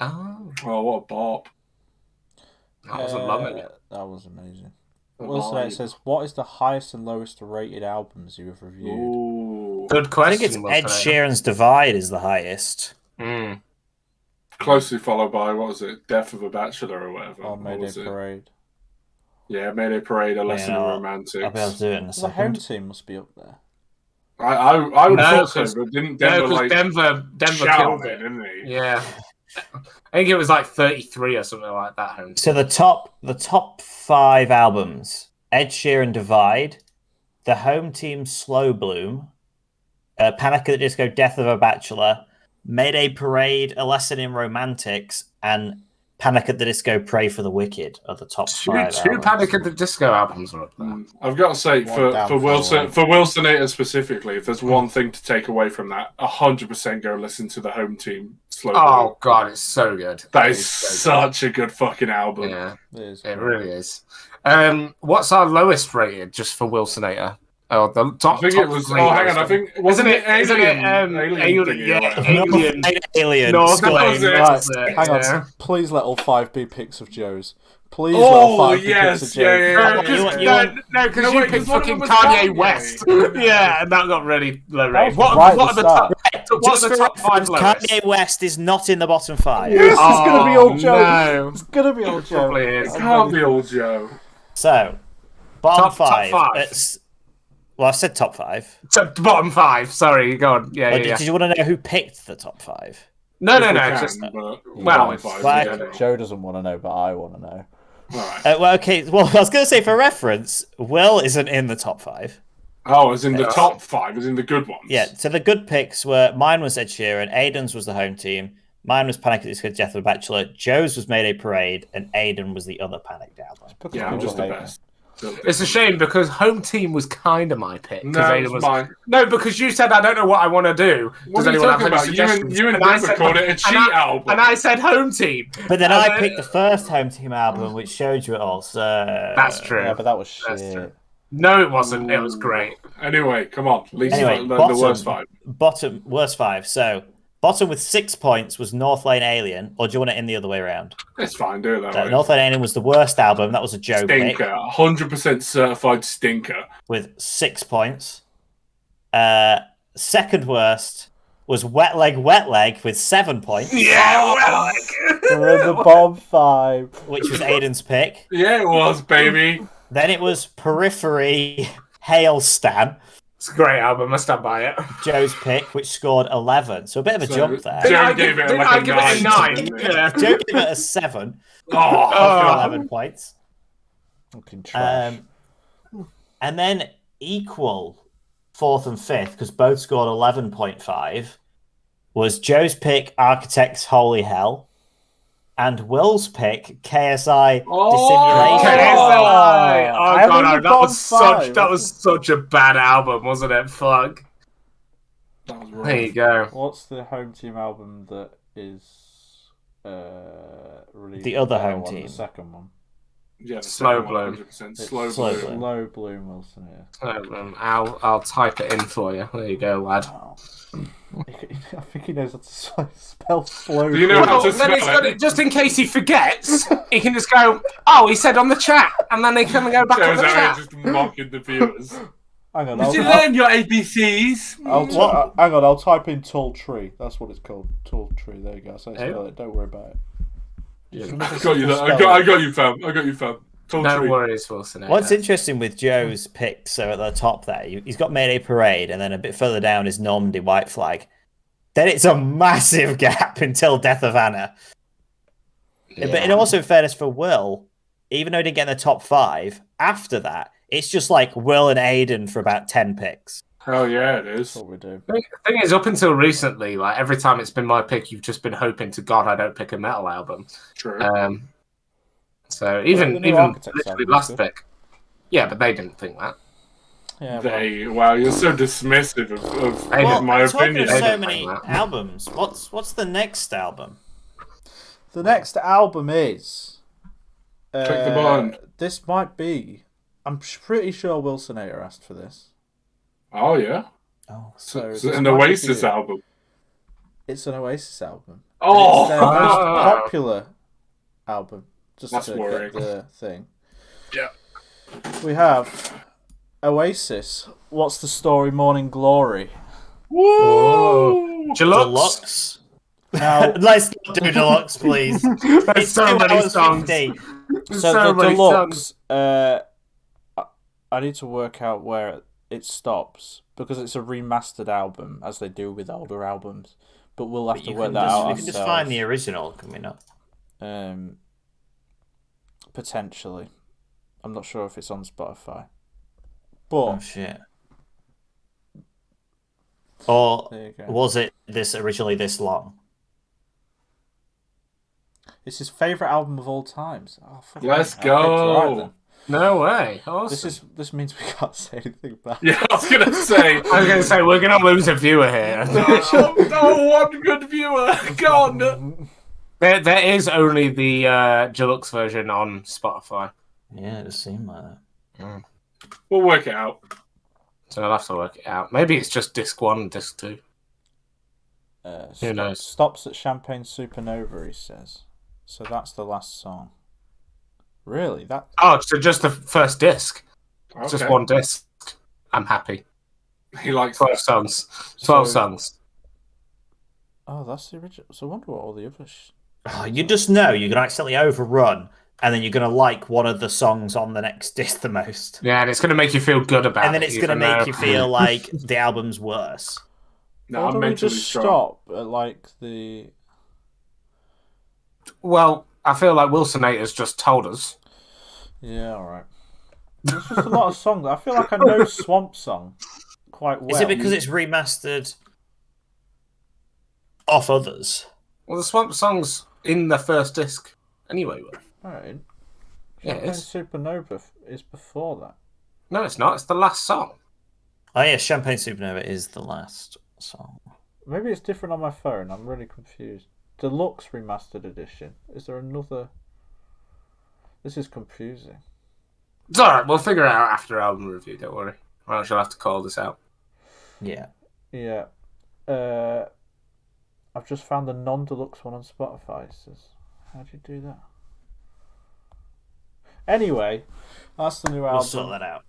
Oh, what a bop. that was a lovely. That was amazing. Wilson says, "What is the highest and lowest rated albums you have reviewed?" Ooh. Good I question. think it's Ed Wilson. Sheeran's Divide is the highest. Closely followed by, what was it, Death of a Bachelor or whatever. Or Mayday was it? Parade. Yeah, Mayday Parade, A Lesson in I'll Romantics. be able to do it in a The home second. team must be up there. I would No, have thought so, 'cause- but didn't No, Denver, because like, Denver shout killed on it. didn't he? Yeah. I think it was like 33 or something like that. Home. So the top 5 albums: Ed Sheeran Divide, The Home Team Slow Bloom, Panic at the Disco Death of a Bachelor, Mayday Parade, A Lesson in Romantics, and Panic at the Disco Pray for the Wicked are the top 5 Two albums. Panic at the Disco albums are up there. I've got to say, One down for Wilson, one. for Wilsonator specifically, if there's one thing to take away from that, 100% go listen to the Home Team Slow Oh Bloom. god, it's so good. That is so good. such a good fucking album. Yeah, It it really is. What's our lowest rated just for Wilsonator? Oh, the top. I think top it was. three Oh, hang on. lowest I think wasn't it Isn't it, Alien thingy yeah, or whatever? Alien. Alien. North Scott. That was it. that's Right, it, hang on. yeah. Please let all 5 be picks of Joe's. Please let all 5 be picks of Joe's. No, because No, you wait, 'cause picked one of fucking them was Kanye Kanye. West. Yeah, and that got really low rated. was What right are at the the top? start. What Just are the for top 5 reference, lowest? Kanye West is not in the bottom 5. Yes, it's gonna be all Joe. No. It's gonna be all Joe. Probably is. It can't be all Joe. So, bottom Top 5. 5. Well, I said top 5. Bottom 5. Sorry, go on. Yeah, But did you want to know who picked the top 5? No, If we can, just but well, one five like- in general. Joe doesn't want to know, but I want to know. All right. Well, okay. Well, I was going to say for reference, Will isn't in the top 5. Oh, as in the Yeah. top 5, as in the good ones. Yeah. So the good picks were mine was Ed Sheeran, Aidan's was the Home Team, mine was Panic at the Disco Death of a Bachelor, Joe's was Mayday Parade, and Aidan was the other Panicked album. Yeah, I'm just the best. it's a shame because Home Team was kind of my pick. No, Aidan it's mine. No, because you said I don't know what I want to do. What Does are you anyone have talking any about? suggestions? You and I Denver said- called it a cheat album. And I said Home Team. But then And I picked the first Home Team album, which showed you it all. So That's true. Yeah, but that was That's shit. true. No, it wasn't. It was great. Anyway, come on. Least Anyway, the bottom. worst 5. Bottom, worst 5. So bottom with 6 points was North Lane Alien, or do you want it in the other way around? It's fine, do it that way. North Lane Alien was the worst album. That was a Joe pick Stinker. 100% certified stinker. with 6 points. Second worst was Wet Leg with 7 points, Yeah, well, We're in the bottom 5. which was Aidan's pick. Yeah, it was, baby. Then it was Periphery Hail Stan, it's a great album. I stand by it. Joe's pick, which scored 11. So a bit of a So, jump there. Joe gave it like I a give it a 9. 9. didn't he? Yeah. Joe gave it a 7 Oh, for 11 points. Fucking trash. And then equal 4th and 5th, because both scored 11.5, was Joe's pick, Architects Holy Hell, and Will's pick, KSI Dissimulation. KSI. Oh I'm in god, the that was bottom 5. that was such a bad album, wasn't it? Fuck. that was There you rough. go. What's the Home Team album that is released? The other better Home one, Team. The second one. Yeah, the Slow second one, bloom. 100%. It's Slow Slow bloom. bloom. Slow Bloom Wilson here. I'll type it in for you. There you go, lad. Wow. I think he knows how to spell slow. Do you know Bloom. how Well, to then spell it? just in case he forgets, he can just go, "Oh, he said on the chat," and then they can go back on Joe's the out chat. here just mocking the viewers. Hang on, Did you learn your ABCs? hang on, I'll type in tall tree. That's what it's called. Tall tree. There you go. So spell it. Don't worry about it. I got you. I got you, fam. I got you, fam. Tall No tree. worries, Wilson. What's interesting with Joe's picks, so at the top there, he's got Mayday Parade, and then a bit further down is Normandy White Flag. Then it's a massive gap until Death of Anna. Yeah. But in also fairness for Will, even though he didn't get in the top 5, after that, it's just like Will and Aidan for about 10 picks. Hell yeah, it is. That's what we do. The thing is, up until recently, like every time it's been my pick, you've just been hoping to God I don't pick a metal album. True. So even the new even Architects literally album last is good. pick, yeah, but they didn't think that. Yeah. Well, Wow, you're so dismissive of Well, my talking opinion. of so don't many think that. albums, what's the next album? the next album is. Click the button. This might be. I'm pretty sure Wilsonator asked for this. Oh yeah, Oh, So it's this an might be Oasis it. album. It's an Oasis album. Oh, It's their most popular album. Just That's to worrying. get the thing. Yeah. we have Oasis. What's the story? Morning Glory. Woo! Deluxe. Now, Let's not do deluxe, please. There's It's so 2 many hours songs. 50. so the many songs. deluxe. I need to work out where it stops because it's a remastered album, as they do with older albums. But we'll have to work that out We can just find the original, can we not? Potentially. I'm not sure if it's on Spotify. Oh But shit. Or there you go. was it originally this long? It's his favourite album of all times. Oh, fuck Let's me. I picked right go. then. No way. Awesome. This means we can't say anything bad. Yeah, I was gonna say. We're going to lose a viewer here. Oh, one good viewer. Gone. There is only the deluxe version on Spotify. Yeah, it just seemed like that. We'll work it out. So I'll have to work it out. Maybe it's just disc 1 and disc 2. Who knows? Stops at Champagne Supernova, he says. So that's the last song. Really? Oh, so just the first disc. Okay. Just one disc. I'm happy. He likes 12 songs. 12 songs. Oh, that's the original. So I wonder what all the other... Oh, you just know you're going to accidentally overrun, and then you're going to like one of the songs on the next disc the most. Yeah, and it's going to make you feel good about it. And then it's going to make you feel like the album's worse. No, Why I'm don't we mentally just strong. stop at, like, the... Well, I feel like Wilsonator's just told us. Yeah, alright. There's just a lot of songs. I feel like I know Swamp Song quite well. Is it because it's remastered off others? Well, the Swamp Song's in the first disc anyway. Alright. Yeah, it Champagne is. Supernova is before that. No, it's not. It's the last song. Oh yeah, Champagne Supernova is the last song. Maybe it's different on my phone. I'm really confused. Deluxe Remastered Edition. Is there another... This is confusing. It's alright, we'll figure it out after album review, don't worry. Or else you'll have to call this out. Yeah. Yeah. I've just found the non-deluxe one on Spotify. It says, how do you do that? Anyway, that's the new album. We'll sort that out.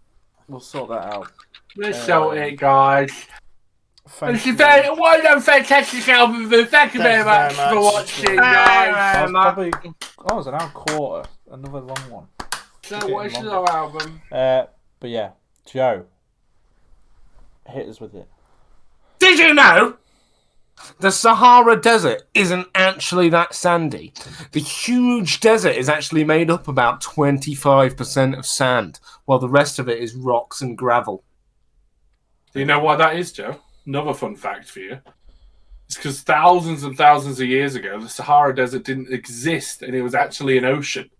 We'll sort that out. Let's sort it, guys. Thank It's you. a very well done, fantastic album. Thank you very much Thanks very for much. watching, That guys. was probably... Oh, it was an hour and a quarter. Another long one. So, what's your album? But yeah, Joe, hit us with it. Did you know the Sahara Desert isn't actually that sandy? The huge desert is actually made up about 25% of sand, while the rest of it is rocks and gravel. Do you know why that is, Joe? Another fun fact for you. It's because thousands and thousands of years ago, the Sahara Desert didn't exist, and it was actually an ocean.